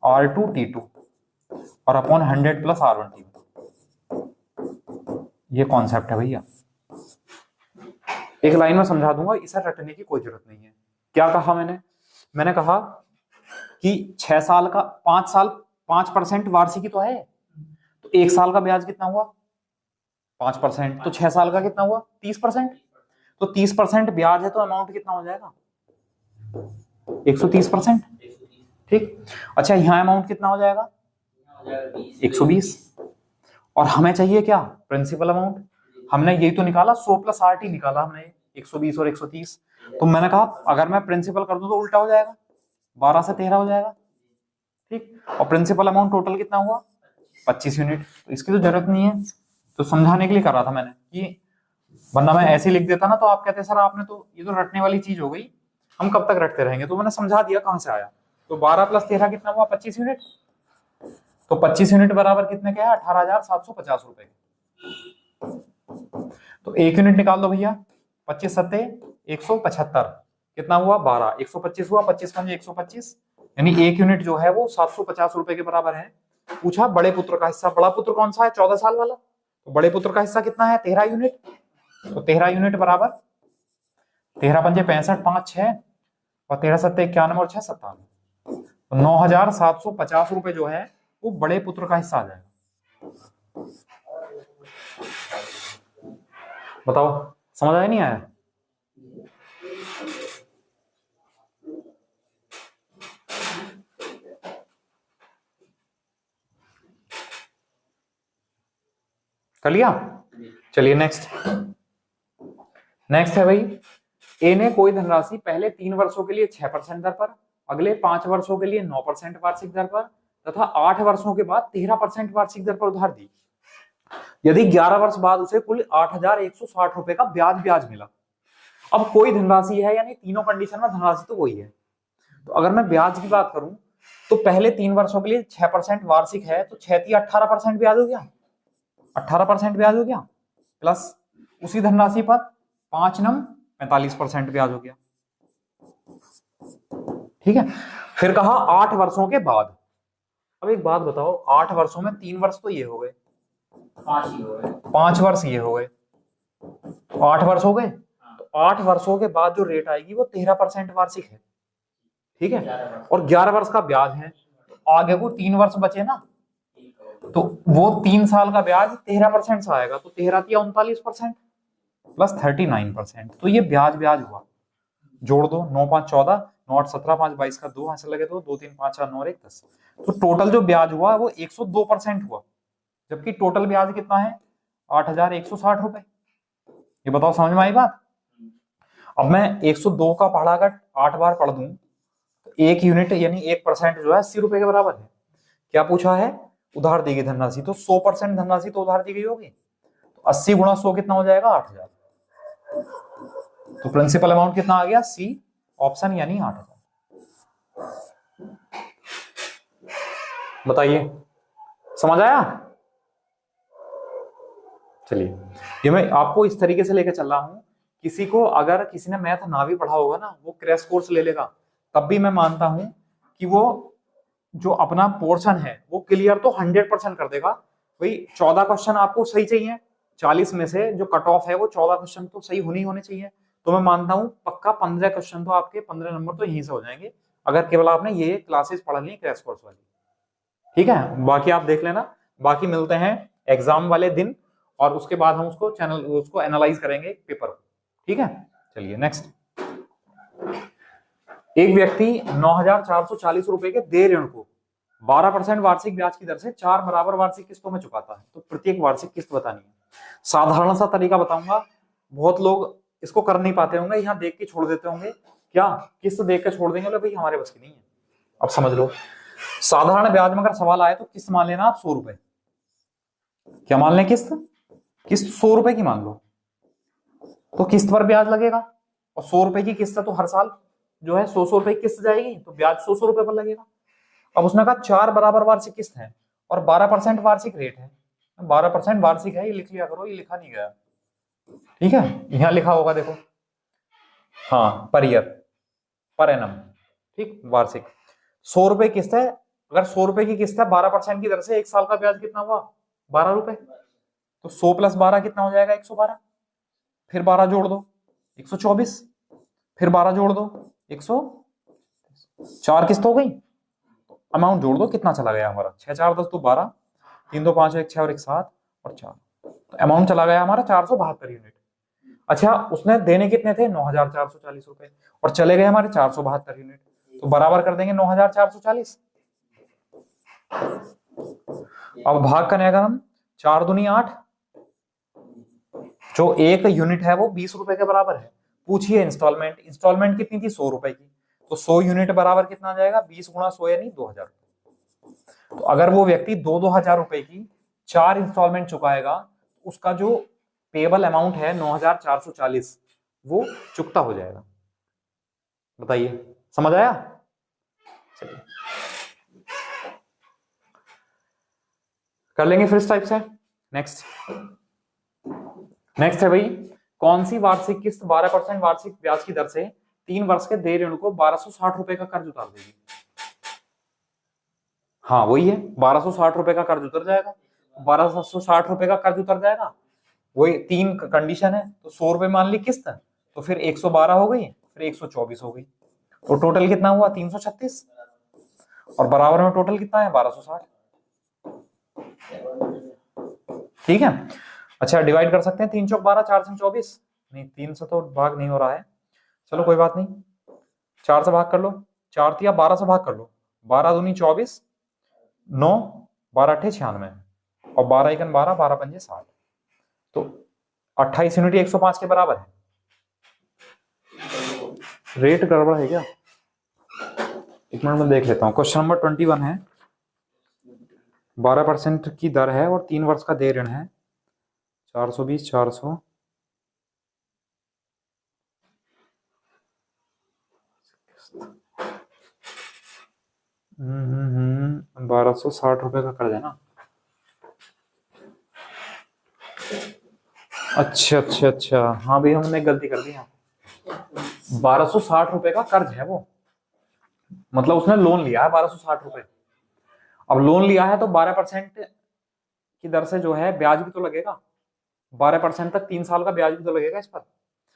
R2 T2 और अपॉन 100 प्लस R1 T1। ये कॉन्सेप्ट है भैया, एक लाइन में समझा दूंगा, इसे रटने की कोई जरूरत नहीं है। क्या कहा मैंने कहा कि 6 साल का 5 साल 5% वार्षिकी तो है, तो 1 साल का ब्याज कितना हुआ? 5%, तो 6 साल का कितना हुआ? 30%। तो 30% ब्याज है तो अमाउंट कितना हो जाएगा? 130%। ठीक, अच्छा यहाँ अमाउंट कितना हो जाएगा? 120। और हमें चाहिए क्या? Principal amount. हमने यही तो निकाला, 100 प्लस आर टी निकाला हमने, 120 और 130। तो मैंने कहा अगर मैं प्रिंसिपल कर दूं तो उल्टा हो जाएगा, 12 से 13 हो जाएगा। ठीक, और प्रिंसिपल अमाउंट टोटल कितना हुआ? 25 यूनिट। तो इसकी तो जरूरत नहीं है, तो समझाने के लिए कर रहा था मैंने कि, वरना मैं ऐसे लिख देता ना तो आप कहते सर आपने तो ये तो रटने वाली चीज हो गई, हम कब तक रटते रहेंगे। तो मैंने समझा दिया कहां से आया। तो 12 प्लस 13 कितना हुआ? 25 यूनिट। तो 25 यूनिट बराबर कितने के है? 18,750 रुपए। तो 1 यूनिट निकाल दो भैया, 25 सत्ते 175, कितना हुआ? 12। 125 हुआ, 25 पंजे 125, यानी 1 यूनिट जो है वो 750 रुपए के बराबर है। पूछा बड़े पुत्र का हिस्सा, बड़ा पुत्र कौन सा है? 14 साल वाला। तो बड़े पुत्र का हिस्सा कितना है? 13 यूनिट। तो 13 यूनिट बराबर 13 पंजे 65, 5 6 और 13 सत्ते 91 और 6 57। तो 9,750 रुपए जो है वो बड़े पुत्र का हिस्सा आ जाएगा। बताओ समझ आया नहीं आया? कर लिया? चलिए नेक्स्ट है भाई, ए ने कोई धनराशि पहले 3 वर्षों के लिए 6% दर पर, अगले 5 वर्षों के लिए 9% वार्षिक दर पर तथा 8 वर्षों के बाद 13% वार्षिक दर पर उधार दी। यदि 11 वर्ष बाद उसे कुल 8,160 रुपए का ब्याज मिला। अब कोई धनराशि है, यानी तीनों कंडीशन में धनराशि तो वही है। तो अगर मैं ब्याज की बात करूं तो पहले 3 वर्षों के लिए 6% वार्षिक है, तो 6 18% ब्याज हो गया, 18% ब्याज हो गया, प्लस उसी धनराशि पर 5 नम 45% ब्याज हो गया। ठीक है, फिर कहा 8 वर्षों के बाद। अब एक बात बताओ, 8 वर्षों में 3 वर्ष तो ये हो गए, 5 वर्ष ये हो गए, 8 वर्ष हो गए। तो 8 वर्षों के बाद जो रेट आएगी वो 13% वार्षिक है। ठीक है, और 11 वर्ष का ब्याज है, तो आगे को 3 वर्ष बचे ना, तो वो 3 साल का ब्याज 13% से आएगा, तो 13 या 39%। प्लस 39%। तो ये ब्याज ब्याज हुआ, जोड़ दो, 9 5 14, 9 8 17, 5 22 का 2 हाथ से लगे तो 2 3 5 4 9 1 10। तो टोटल जो ब्याज हुआ वो 102% हुआ, जबकि टोटल ब्याज कितना है 8,160 रुपए। ये बताओ समझ में आई बात? अब मैं 102 का पढ़ा अगर 8 बार पढ़ दूं तो 1 यूनिट यानी 1% जो है 80 रुपए के बराबर है। क्या पूछा है? उधार दी गई धनराशि। तो 100% धनराशि तो उधार दी गई होगी, तो 80 गुणा 100 कितना हो जाएगा? 8,000। तो प्रिंसिपल अमाउंट कितना आ गया? सी ऑप्शन यानी 8,000। बताइए समझ आया? चलिए, ये मैं आपको इस तरीके से लेकर चल रहा हूं। किसी को अगर किसी ने मैथ ना भी पढ़ा होगा ना, वो क्रैश कोर्स ले लेगा, तब भी मैं मानता हूं कि वो जो अपना पोर्शन है वो क्लियर तो 100% कर देगा। भाई 14 क्वेश्चन आपको सही चाहिए, 40 में से जो कट ऑफ है वो 14 क्वेश्चन तो सही होने चाहिए। तो मैं मानता हूं पक्का 15 क्वेश्चन तो आपके 15 नंबर तो यहीं से हो जाएंगे, अगर केवल आपने ये क्लासेस पढ़ ली क्रैश कोर्स वाली। ठीक है, बाकी आप देख लेना। बाकी मिलते हैं एग्जाम वाले दिन, और उसके बाद हम उसको एनालाइज करेंगे पेपर को। ठीक है, चलिए नेक्स्ट। एक व्यक्ति 9,440 रुपए के देय ऋण को 12% वार्षिक ब्याज की दर से 4 बराबर वार्षिक किस्तों में चुकाता है। तो प्रत्येक वार्षिक किस्त बतानी है। साधारण सा तरीका बताऊंगा, बहुत लोग इसको कर नहीं पाते होंगे, यहाँ देख के छोड़ देते होंगे। क्या किस्त देख के छोड़ देंगे? भाई हमारे बस की नहीं है। अब समझ लो, साधारण ब्याज में अगर सवाल आए तो किस्त मान लेना आप 100 रुपए। क्या मान लें? किस्त 100 रुपए की मान लो, तो किस्त पर ब्याज लगेगा, और 100 रुपए की किस्त है तो हर साल जो है 100 रुपए की किस्त जाएगी, तो ब्याज 100 रुपए पर लगेगा। अब उसने कहा 4 बराबर वार्षिक किस्त है और 12% वार्षिक रेट है। 12% वार्षिक है, ये लिख लिया करो, ये लिखा नहीं गया। ठीक है, यहां लिखा होगा देखो, हाँ, पर ईयर, पर एनम। ठीक, वार्षिक 100 रुपए किस्त है। अगर 100 रुपए की किस्त है 12% की दर से, एक साल का ब्याज कितना हुआ? 12 रुपए। तो 100 प्लस 12 कितना हो जाएगा? 112। फिर 12 जोड़ दो 124, फिर 12 जोड़ दो 100, 4 किस्त हो गई। अमाउंट जोड़ दो कितना चला गया हमारा? 6 4 10 तो 12, 3 2 5 1 6 और 1 7 और 4। तो अमाउंट चला गया हमारा 472 यूनिट। अच्छा, उसने देने कितने थे? 9,440 रुपए, और चले गए हमारे 472 यूनिट। तो बराबर कर देंगे 9,440। अब भाग करें अगर हम, 4 दूनी 8, जो एक यूनिट है वो 20 रुपए के बराबर है। पूछिए इंस्टॉलमेंट कितनी थी? 100 रुपए की। तो 100 यूनिट बराबर कितना आ जाएगा? 20 गुणा 100 यानी 2,000। तो अगर वो व्यक्ति 2,000 रुपए की 4 इंस्टॉलमेंट चुकाएगा, उसका जो पेबल अमाउंट है 9,440 वो चुकता हो जाएगा। बताइए समझ आया? चलिए कर लेंगे फिर इस टाइप से। नेक्स्ट है भाई, कौन सी वार्षिक किस्त 12% वार्षिक ब्याज की दर से 3 वर्ष के देय ऋण को 1260 रुपए का कर्ज उतार देगी? हाँ वही है, 1260 रुपए का कर्ज उतर जाएगा। 1260 रुपए का कर्ज उतर जाएगा, वही 3 कंडीशन है। तो 100 रुपए मान ली किस्त, तो फिर 112 हो गई, फिर 124 हो गई। तो टोटल कितना हुआ? 336, और बराबर में टोटल कितना है? 1260। ठीक है, अच्छा डिवाइड कर सकते हैं, 3 चौक 12, 4 24, नहीं 3 से तो भाग नहीं हो रहा है, चलो कोई बात नहीं, 4 से भाग कर लो, 4 या 12 से भाग कर लो, 12 दूनी 24, 9 12 8 96, और 12 1 12, 12 5 60, तो 28 यूनिट 105 के बराबर है। रेट गड़बड़ है क्या? एक मिनट में देख लेता हूँ। क्वेश्चन नंबर 21 है, 12% की दर है और 3 वर्ष का देय ऋण है, 420 400, हम्म 1260 रुपए का कर देना। अच्छा, हाँ भाई हमने गलती कर दी। 1260 रुपए का कर्ज है वो, मतलब उसने लोन लिया है 1260 रुपए। अब लोन लिया है तो 12% की दर से जो है ब्याज भी तो लगेगा, 12% तक 3 साल का ब्याज भी तो लगेगा इस पर।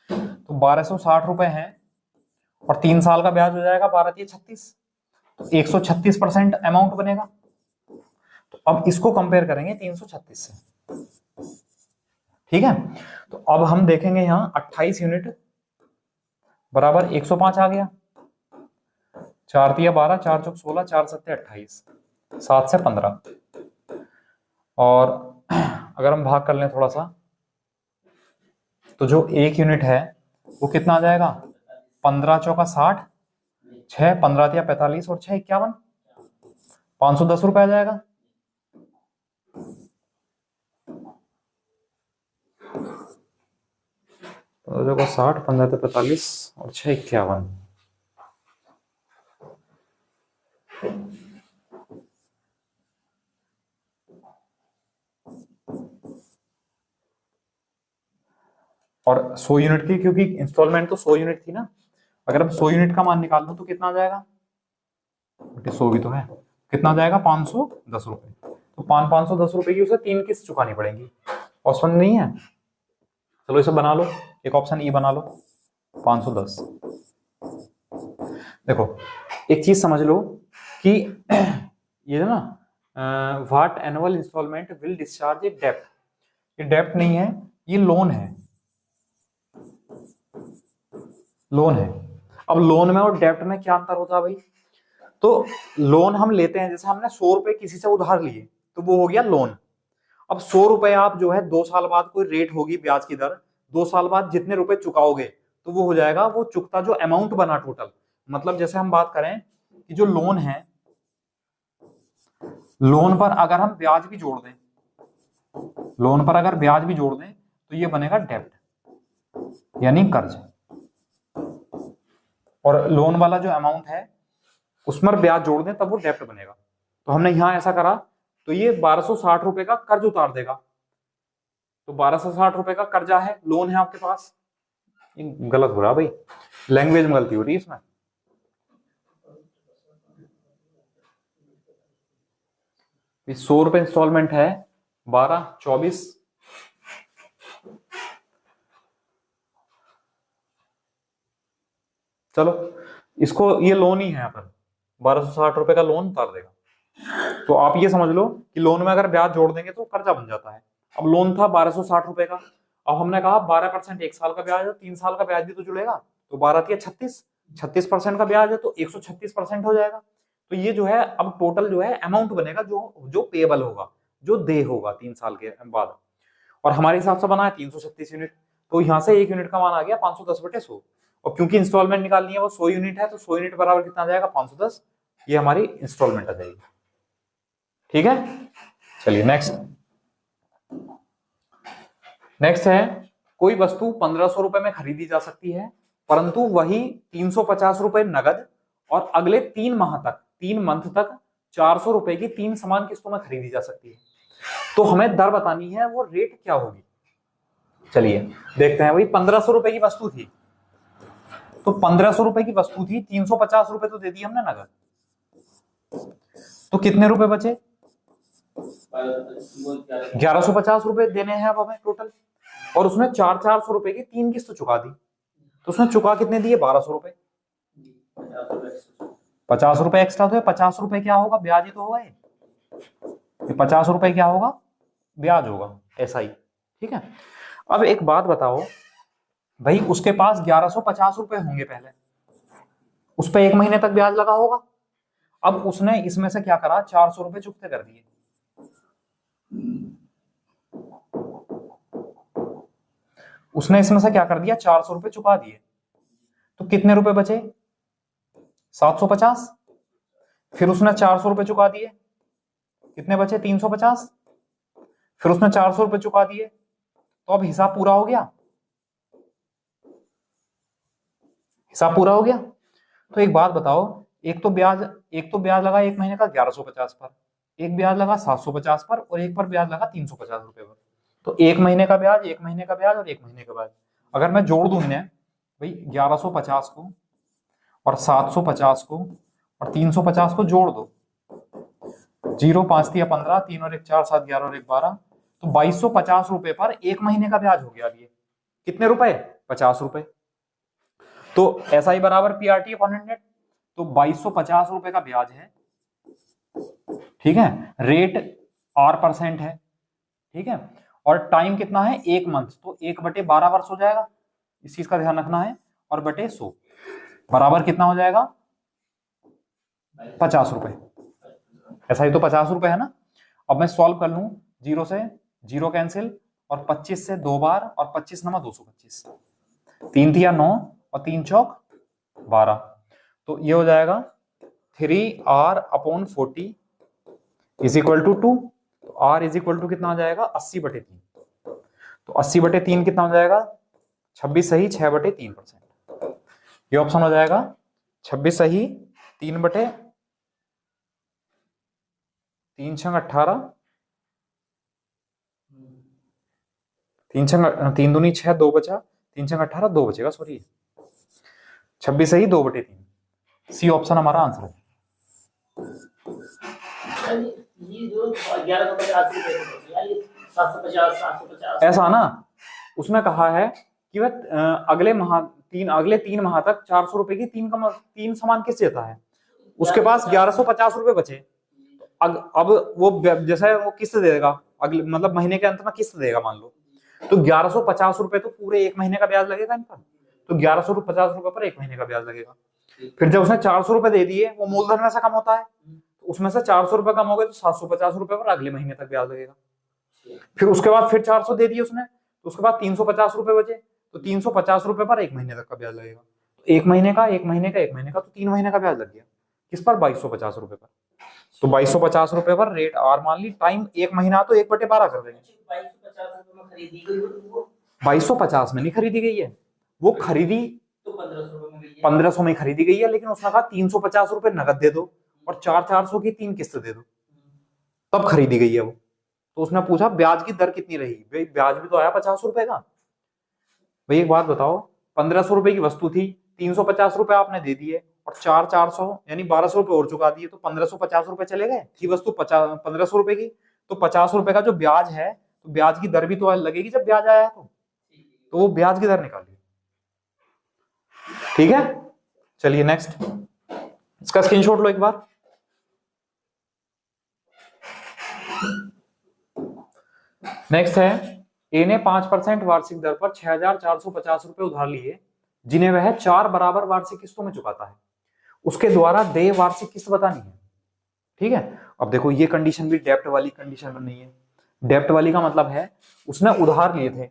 तो 1260 रुपए है और 3 साल का ब्याज हो जाएगा 12 36, तो 136% अमाउंट बनेगा। तो अब इसको कंपेयर करेंगे 336 से। ठीक है, तो अब हम देखेंगे यहाँ 28 यूनिट बराबर 105 आ गया। 4 तिया 12, 4 चौक 16, 4 सत्ते 28, 7 से 15। और अगर हम भाग कर लें थोड़ा सा, तो जो 1 यूनिट है वो कितना आ जाएगा? 15 चौका 60, 6 15 तिया 45 और 6 51, 510 रुपए आ जाएगा। तो देखो 60, 15 तिया 45 और 6 51। और 100 यूनिट की, क्योंकि इंस्टॉलमेंट तो 100 यूनिट थी ना, अगर हम 100 यूनिट का मान निकाल दो तो कितना आ जाएगा? 100 भी तो है, कितना आ जाएगा? 510 रुपए। तो 510 रुपए की उसे 3 किस्त चुकानी पड़ेंगी। ऑप्शन नहीं है, चलो इसे बना लो, एक ऑप्शन ई बना लो 510। देखो एक चीज समझ लो कि ये जो ना what annual instalment will discharge a डेप्ट, ये डेप्ट नहीं है, ये लोन है, लोन है। अब लोन में और डेप्ट में क्या अंतर होता है भाई? तो लोन हम लेते हैं, जैसे हमने 100 रुपए किसी से उधार लिए तो वो हो गया लोन। अब 100 रुपए आप जो है 2 साल बाद कोई रेट होगी ब्याज की दर, 2 साल बाद जितने रुपए चुकाओगे तो वो हो जाएगा वो चुकता जो अमाउंट बना टोटल। मतलब जैसे हम बात करें कि जो लोन है, लोन पर अगर हम ब्याज भी जोड़ दें, लोन पर अगर ब्याज भी जोड़ दें तो ये बनेगा डेप्ट यानी कर्ज। और लोन वाला जो अमाउंट है उसमें ब्याज जोड़ दें तब वो डेप्ट बनेगा। तो हमने यहां ऐसा करा तो ये 1260 रुपए का कर्ज उतार देगा। तो 1260 रुपए का कर्जा है, लोन है आपके पास। ये गलत हो रहा भाई, लैंग्वेज में गलती हो रही है इसमें। 100 रुपए इंस्टॉलमेंट है, 12 24, चलो इसको, ये लोन ही है यहाँ पर, 1260 रुपए का लोन उतार देगा। तो आप ये समझ लो कि लोन में अगर ब्याज जोड़ देंगे तो कर्जा बन जाता है। अब लोन था 1260 रुपए का, अब हमने कहा 12% 1 साल का ब्याज है, 3 साल का ब्याज भी तो जुड़ेगा, तो 12 तिया 36, 36% का ब्याज है तो 136% हो जाएगा। तो ये जो है अब टोटल जो है अमाउंट बनेगा जो जो पेएबल होगा, जो दे होगा 3 साल के बाद। और हमारे हिसाब से बना है 336 यूनिट, तो यहाँ से 1 यूनिट का मान आ गया 510/100। और क्योंकि इंस्टॉलमेंट निकालनी है वो 100 यूनिट है, तो 100 यूनिट बराबर कितना आ जाएगा? 510। ये हमारी इंस्टॉलमेंट आ जाएगी। ठीक है, चलिए नेक्स्ट। नेक्स्ट है, कोई वस्तु 1500 रुपए में खरीदी जा सकती है परंतु वही 350 रुपए नगद और अगले 3 माह तक, 3 मंथ तक 400 रुपए की 3 समान किस्तों में खरीदी जा सकती है। तो हमें दर बतानी है, वो रेट क्या होगी। चलिए देखते हैं भाई। 1500 रुपए की वस्तु थी, तो 1500 रुपए की वस्तु थी, 350 रुपए तो दे दिए हमने नगद, तो कितने रुपए बचे? 1150 रुपए देने हैं अब हमें टोटल। और उसने 400 रुपए की 3 किस्त चुका दी, तो उसने चुका कितने दिए? 1200 रुपए। 50 रुपए एक्स्ट्रा, तो 50 रुपए क्या होगा? ब्याज ही तो होगा ये 50 रुपए क्या होगा? ब्याज होगा, ऐसा ही। ठीक है, अब एक बात बताओ भाई, उसके पास 1150 रुपए होंगे पहले, उस पर 1 महीने तक ब्याज लगा होगा। अब उसने इसमें से क्या करा? 400 रुपए चुकते कर दिए। उसने इसमें से क्या कर दिया? 400 रुपए चुका दिए, तो कितने रुपए बचे? 750। फिर उसने 400 रुपए चुका दिए, कितने बचे? 350। फिर उसने 400 रुपए चुका दिए, तो अब हिसाब पूरा हो गया, हिसाब पूरा हो गया। तो एक बात बताओ, एक तो ब्याज लगा 1 महीने का 1150 पर, एक ब्याज लगा 750 पर, और एक पर ब्याज लगा 350 रुपए पर। तो 1 महीने का ब्याज, 1 महीने का ब्याज और 1 महीने का ब्याज। अगर मैं जोड़ दूं इन्हें भाई, 1150 को और 750 को और 350 को जोड़ दो, 0 5 तिया 15, 3 और 1 4, 7 11 और 1 12, तो 2250 रुपए पर 1 महीने का ब्याज हो गया। अब ये कितने रुपए? 50 रुपए। तो SI बराबर PRT अपॉन 100, तो 2250 रुपए का ब्याज है। ठीक है, रेट R% है। ठीक है, और टाइम कितना है 1 मंथ, तो 1/12 वर्ष हो जाएगा, इस चीज का ध्यान रखना है। और बटे 100 बराबर कितना हो जाएगा 50 रुपए। ऐसा ही तो 50 रुपए है ना। अब मैं सॉल्व कर लूं, 0 से 0 कैंसिल, और 25 से 2 बार, और 25 नमा 225, 3 तिया 9 और 3 चौक 12, तो ये हो जाएगा 3R/40 इज इक्वल टू 2। तो R इज इक्वल टू कितना हो जाएगा 80/3, तो 80/3 कितना हो जाएगा 26 सही 6/3%। ये ऑप्शन हो जाएगा 26 सही 3/3 6 18, 3 दूनी 6 2 बचा, 3 6 18 2 बचेगा, सॉरी 26 सही 2/3। सी ऑप्शन हमारा आंसर है। ये जो 1150 रुपए यार, ये 750 750 ऐसा ना, उसने कहा है कि वह अगले 3 माह तक 400 रुपए की 3 सामान किस्त देता है, उसके पास 1150 रुपए बचे। अब वो जैसे वो किस्त देगा अगले मतलब महीने के अंत में किस्त देगा मान लो, तो 1150 रुपए तो पूरे 1 महीने का ब्याज लगेगा इन पर, तो 1150 रुपए पर 1 महीने का ब्याज लगेगा। फिर जब उसने 400 रुपए दे दिए, वो मूलधन में से कम होता है, तो उसमें से 400 रुपए कम हो गए, तो 750 रुपए पर अगले महीने तक ब्याज लगेगा। फिर उसके बाद फिर 400 दे दिए उसने, तो उसके बाद 350 रुपए बचे, तो 350 रुपए पर 1 महीने तक का ब्याज लगेगा। तो 1 महीने का 1 महीने का 1 महीने का, तो 3 महीने का ब्याज लग गया किस पर 2250 रुपए पर। तो 2250 रुपए पर रेट आर मान ली, टाइम 1 महीना, तो 1/12 कर देंगे। 2250 रुपए में खरीदी गई वो 2250 में नहीं खरीदी गई है, वो खरीदी तो 1500 रुपए में गई है, 1500 में खरीदी गई है, लेकिन उसने कहा 350 रुपए नगद दे दो और 400 की 3 किस्त दे दो, तब खरीदी गई है वो। तो उसने पूछा ब्याज की दर कितनी रही, भाई ब्याज भी तो आया 50 रुपए का। भाई एक बात बताओ, 1500 रुपए की वस्तु थी, 350 रुपए आपने दे दिए, और 400 यानी 1200 रुपए और चुका दिए, तो 1550 रुपए चले गए। थी वस्तु 1500 रुपए की, तो 50 रुपए का जो ब्याज है, तो ब्याज की दर भी तो लगेगी जब ब्याज आया है, तो वो ब्याज की दर निकालिए। ठीक है, चलिए नेक्स्ट, इसका स्क्रीनशॉट लो एक बार। नेक्स्ट है, ए ने 5% वार्षिक दर पर 6450 रुपए उधार लिए, जिन्हें वह 4 बराबर वार्षिक किस्तों में चुकाता है। उसके द्वारा देय वार्षिक किस्त बतानी है। ठीक है, अब देखो ये कंडीशन भी डेप्ट वाली कंडीशन नहीं है। डेप्ट वाली का मतलब है उसने उधार लिए थे,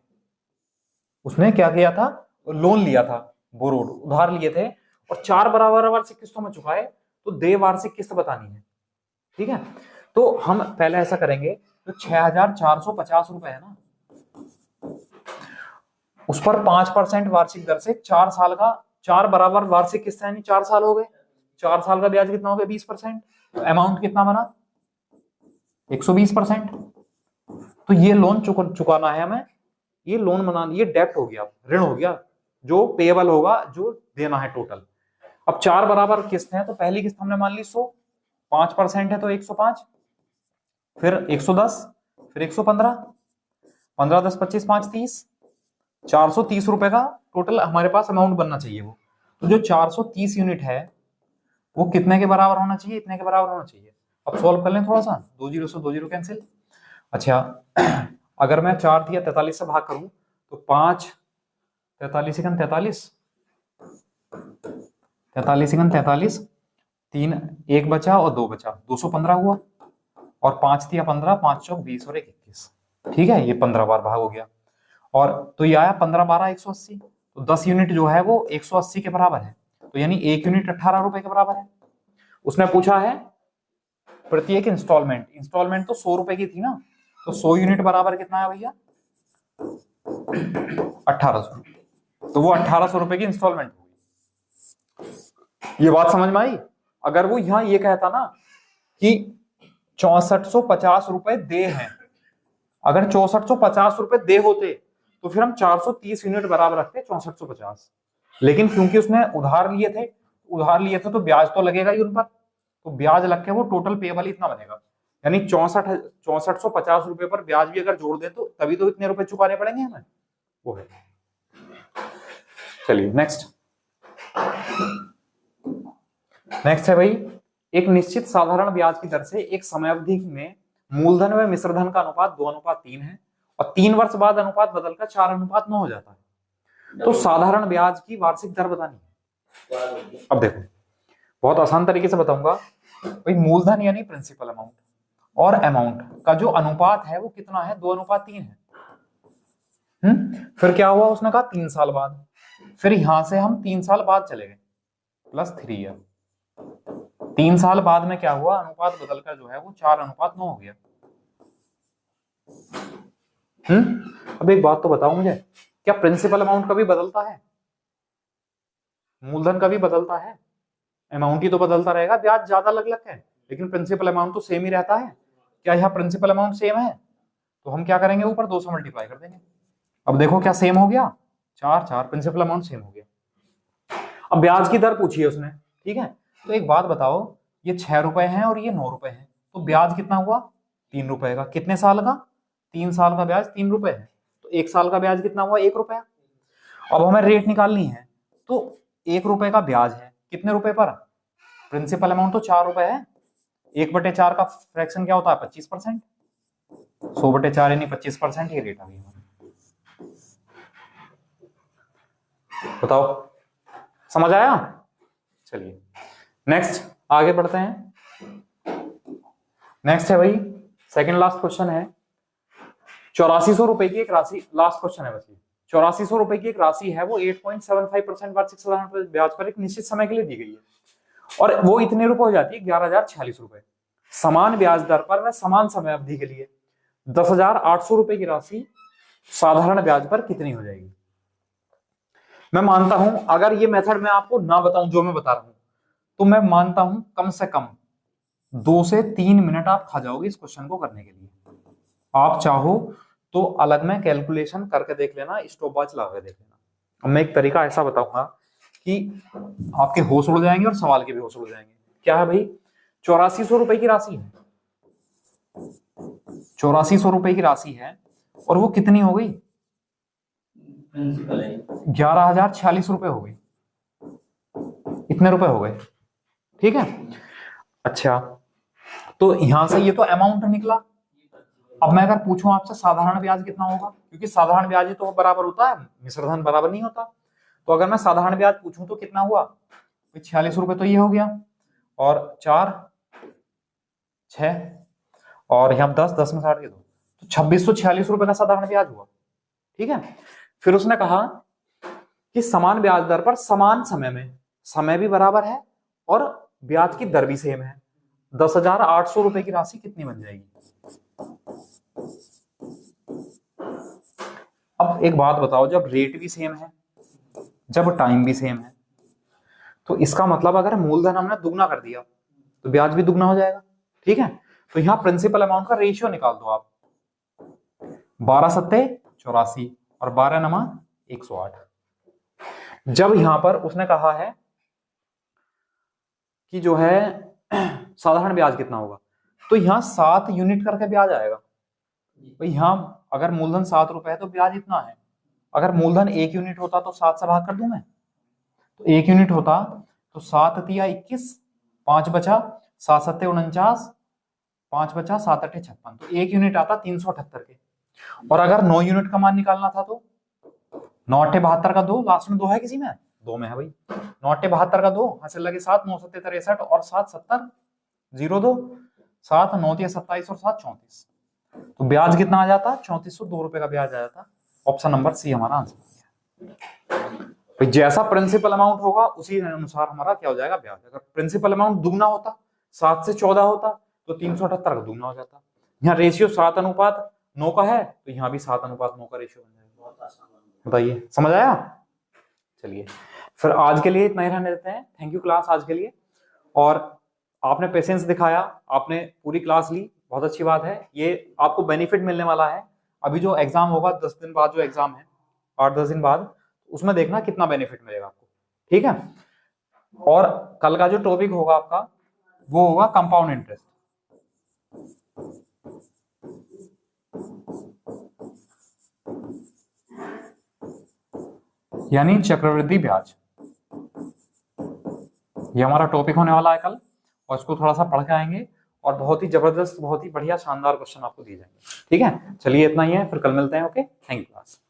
उसने क्या किया था, लोन लिया था, बोरोड उधार लिए थे, और 4 बराबर वार्षिक किस्तों में चुकाए, तो देय वार्षिक किस्त बतानी है। ठीक है, तो हम पहले ऐसा करेंगे, तो 6450 रुपए है ना, उस पर 5% वार्षिक दर से 4 साल का 4 बराबर वार्षिक किस्त, यानी 4 साल हो गए, 4 साल का ब्याज कितना हो गया 20%, तो अमाउंट कितना बना 120%। तो ये लोन चुकाना है हमें, ये लोन बना, ये डेप्ट हो गया, ऋण हो गया, जो पेएबल होगा, जो देना है टोटल। अब 4 बराबर किस्त है, तो पहली किस्त हमने मान ली 100, 5% है तो 105, फिर 110, फिर 115, 15 10 25 5 30, 430 रुपए का टोटल हमारे पास अमाउंट बनना चाहिए वो। तो जो 430 यूनिट है वो कितने के बराबर होना चाहिए, इतने के बराबर होना चाहिए। अब सॉल्व कर लें थोड़ा सा, 2 0 से 2 0 कैंसिल। अच्छा अगर मैं 4 या 43 से भाग करूं, तो 5 43 43 43 3 1 बचा और 2 बचा, 215 हुआ, और 5 तिया 15, 5 चौक 20 और 1 21। ठीक है, ये 15 बार भाग हो गया, और तो ये आया 15 12 180, तो 10 यूनिट जो है वो 180 के बराबर है, तो यानी 1 यूनिट 18 रुपए के बराबर है। उसने पूछा है प्रत्येक इंस्टॉलमेंट, इंस्टॉलमेंट तो 100 रुपए की थी ना, तो 100 यूनिट बराबर कितना है भैया 1800, तो वो 1800 रुपए की इंस्टॉलमेंट होगी। ये बात समझ में आई। अगर वो यहां ये कहता ना कि 6450 रुपए दे हैं, अगर 6450 रुपए दे होते तो फिर हम 430 यूनिट बराबर रखते 6450, लेकिन क्योंकि उसने उधार लिए थे तो ब्याज तो लगेगा ही उन पर, तो ब्याज लग के वो टोटल पेएबल इतना बनेगा, यानी 6450 रुपए पर ब्याज भी अगर जोड़ दे तो तभी तो इतने रुपए चुकाने पड़ेंगे हमें, वो है। चलिए नेक्स्ट है भाई, एक निश्चित साधारण ब्याज की दर से एक समयावधि में मूलधन व मिश्रधन का अनुपात 2:3 है, और 3 वर्ष बाद अनुपात बदलकर 4:9 हो जाता है। तो साधारण ब्याज की वार्षिक दर बतानी है। अब देखो बहुत आसान तरीके से बताऊंगा भाई, मूलधन यानी प्रिंसिपल अमाउंट और अमाउंट का जो अनुपात है वो कितना है, 2:3 है। फिर क्या हुआ, उसने कहा 3 साल बाद, फिर यहां से हम 3 साल बाद चले गए +3 ईयर। 3 साल बाद में क्या हुआ, अनुपात बदलकर जो है वो 4:9 हो गया। अब एक बात तो बताओ मुझे, क्या प्रिंसिपल अमाउंट कभी बदलता है? मूलधन कभी बदलता है? अमाउंट ही तो बदलता रहेगा, ब्याज ज्यादा अलग अलग है, लेकिन प्रिंसिपल अमाउंट तो सेम ही रहता है। क्या यहाँ प्रिंसिपल अमाउंट सेम है? तो हम क्या करेंगे, ऊपर 2 से मल्टीप्लाई कर देंगे। अब देखो क्या सेम हो गया, 4 प्रिंसिपल अमाउंट सेम हो गया। अब ब्याज की दर पूछी है उसने, ठीक है। तो एक बात बताओ, ये 6 रुपए हैं और ये 9 रुपए हैं, तो ब्याज कितना हुआ, 3 रुपए का। कितने साल का, 3 साल का ब्याज 3 रुपए है, तो 1 साल का ब्याज कितना हुआ, 1 रुपया। अब हमें रेट निकालनी है, तो 1 रुपए का ब्याज है कितने रुपए पर, प्रिंसिपल अमाउंट तो 4 रुपए है, 1/4 का फ्रैक्शन क्या होता है, 25%। 100/4 यानी 25%, ये रेट आ गई। बताओ समझ आया? चलिए नेक्स्ट आगे बढ़ते हैं। नेक्स्ट है भाई सेकंड लास्ट क्वेश्चन है, 8400 रुपए की एक राशि, लास्ट क्वेश्चन है बस ये। 8400 रुपए की एक राशि है, वो 8.75% वार्षिक साधारण ब्याज पर एक निश्चित समय के लिए दी गई है, और वो इतने रुपए हो जाती है 11,046 रुपए। समान ब्याज दर पर व समान समय अवधि के लिए 10,800 रुपए की राशि साधारण ब्याज पर कितनी हो जाएगी? मैं मानता हूं अगर ये मेथड मैं आपको ना बताऊं जो मैं बता रहा हूं, तो मैं मानता हूं कम से कम 2 से 3 मिनट आप खा जाओगे इस क्वेश्चन को करने के लिए। आप चाहो तो अलग में कैलकुलेशन करके देख लेना, स्टॉप वॉच लगा के देख लेना। अब मैं एक तरीका ऐसा बताऊंगा कि आपके होश उड़ जाएंगे और सवाल के भी होश उड़ जाएंगे। क्या है भाई, 8400 रुपए की राशि है, 8400 रुपए की राशि है, और वो कितनी हो गई, 11,046 रुपए हो गई, इतने रुपए हो गए, ठीक है। अच्छा तो यहां से ये तो अमाउंट निकला। अब मैं अगर पूछूं आपसे साधारण ब्याज कितना होगा, क्योंकि साधारण ब्याज ही तो बराबर होता है, मिश्रधन बराबर नहीं होता, तो अगर मैं साधारण ब्याज पूछूं तो कितना हुआ, 46 रुपए तो ये हो गया, और 4 6 और यहाँ 10 में 60 के 2, तो 2646 रुपए का साधारण ब्याज हुआ, ठीक है। फिर उसने कहा कि समान ब्याज दर पर समान समय में, समय भी बराबर है और ब्याज की दर भी सेम है, 10,800 रुपए की राशि कितनी बन जाएगी? अब एक बात बताओ, जब रेट भी सेम है, जब टाइम भी सेम है, तो इसका मतलब अगर मूलधन हमने दुगना कर दिया तो ब्याज भी दुगना हो जाएगा, ठीक है। तो यहां प्रिंसिपल अमाउंट का रेशियो निकाल दो आप, 12 सत्ते 84 और 12 नमा 108। जब यहां पर उसने कहा है कि जो है साधारण ब्याज कितना होगा, तो यहां 7 यूनिट करके ब्याज आएगा भाई। यहां अगर मूलधन 7 रुपए है तो ब्याज इतना है, अगर मूलधन 1 यूनिट होता तो 7 से भाग कर दूं मैं, तो 1 यूनिट होता तो 7 तिया 21, 5 बचा, 7 सत्ते 49, 5 बचा, 7 अट्ठे 56, तो 1 यूनिट आता 378 के। और अगर 9 यूनिट का मान निकालना था तो 9 अट्ठे 72 का 2, लास्ट में 2 है किसी में, 2 में है भाई, 9 अट्ठे 72 का 2, हासिल लगे 7, 9 सत्ते 63 और 7 70 02, 7 9 तिया 27 और 7 34, तो ब्याज कितना आ जाता, 3402 रुपए का ब्याज आ जाता। ऑप्शन नंबर सी हमारा आंसर। जैसा प्रिंसिपल अमाउंट होगा उसी अनुसार हमारा क्या हो जाएगा ब्याज। अगर प्रिंसिपल अमाउंट दुगना होता, 7 से 14 होता, तो 378 का दुगना हो जाता। यहाँ रेशियो 7:9 का है, तो यहाँ भी 7:9 का रेशियो बन जाएगा। बताइए समझ आया? चलिए फिर आज के लिए इतना ही रहने देते हैं। थैंक यू क्लास आज के लिए, और आपने पेशेंस दिखाया, आपने पूरी क्लास ली, बहुत अच्छी बात है। ये आपको बेनिफिट मिलने वाला है। अभी जो एग्जाम होगा 10 दिन बाद, जो एग्जाम है 8-10 दिन बाद, उसमें देखना कितना बेनिफिट मिलेगा आपको, ठीक है। और कल का जो टॉपिक होगा आपका वो होगा कंपाउंड इंटरेस्ट। यानी चक्रवृद्धि ब्याज, ये हमारा टॉपिक होने वाला है कल, और इसको थोड़ा सा पढ़ के आएंगे और बहुत ही जबरदस्त, बहुत ही बढ़िया शानदार क्वेश्चन आपको दिए जाएंगे। ठीक है, चलिए इतना ही है, फिर कल मिलते हैं। Okay, thank you class.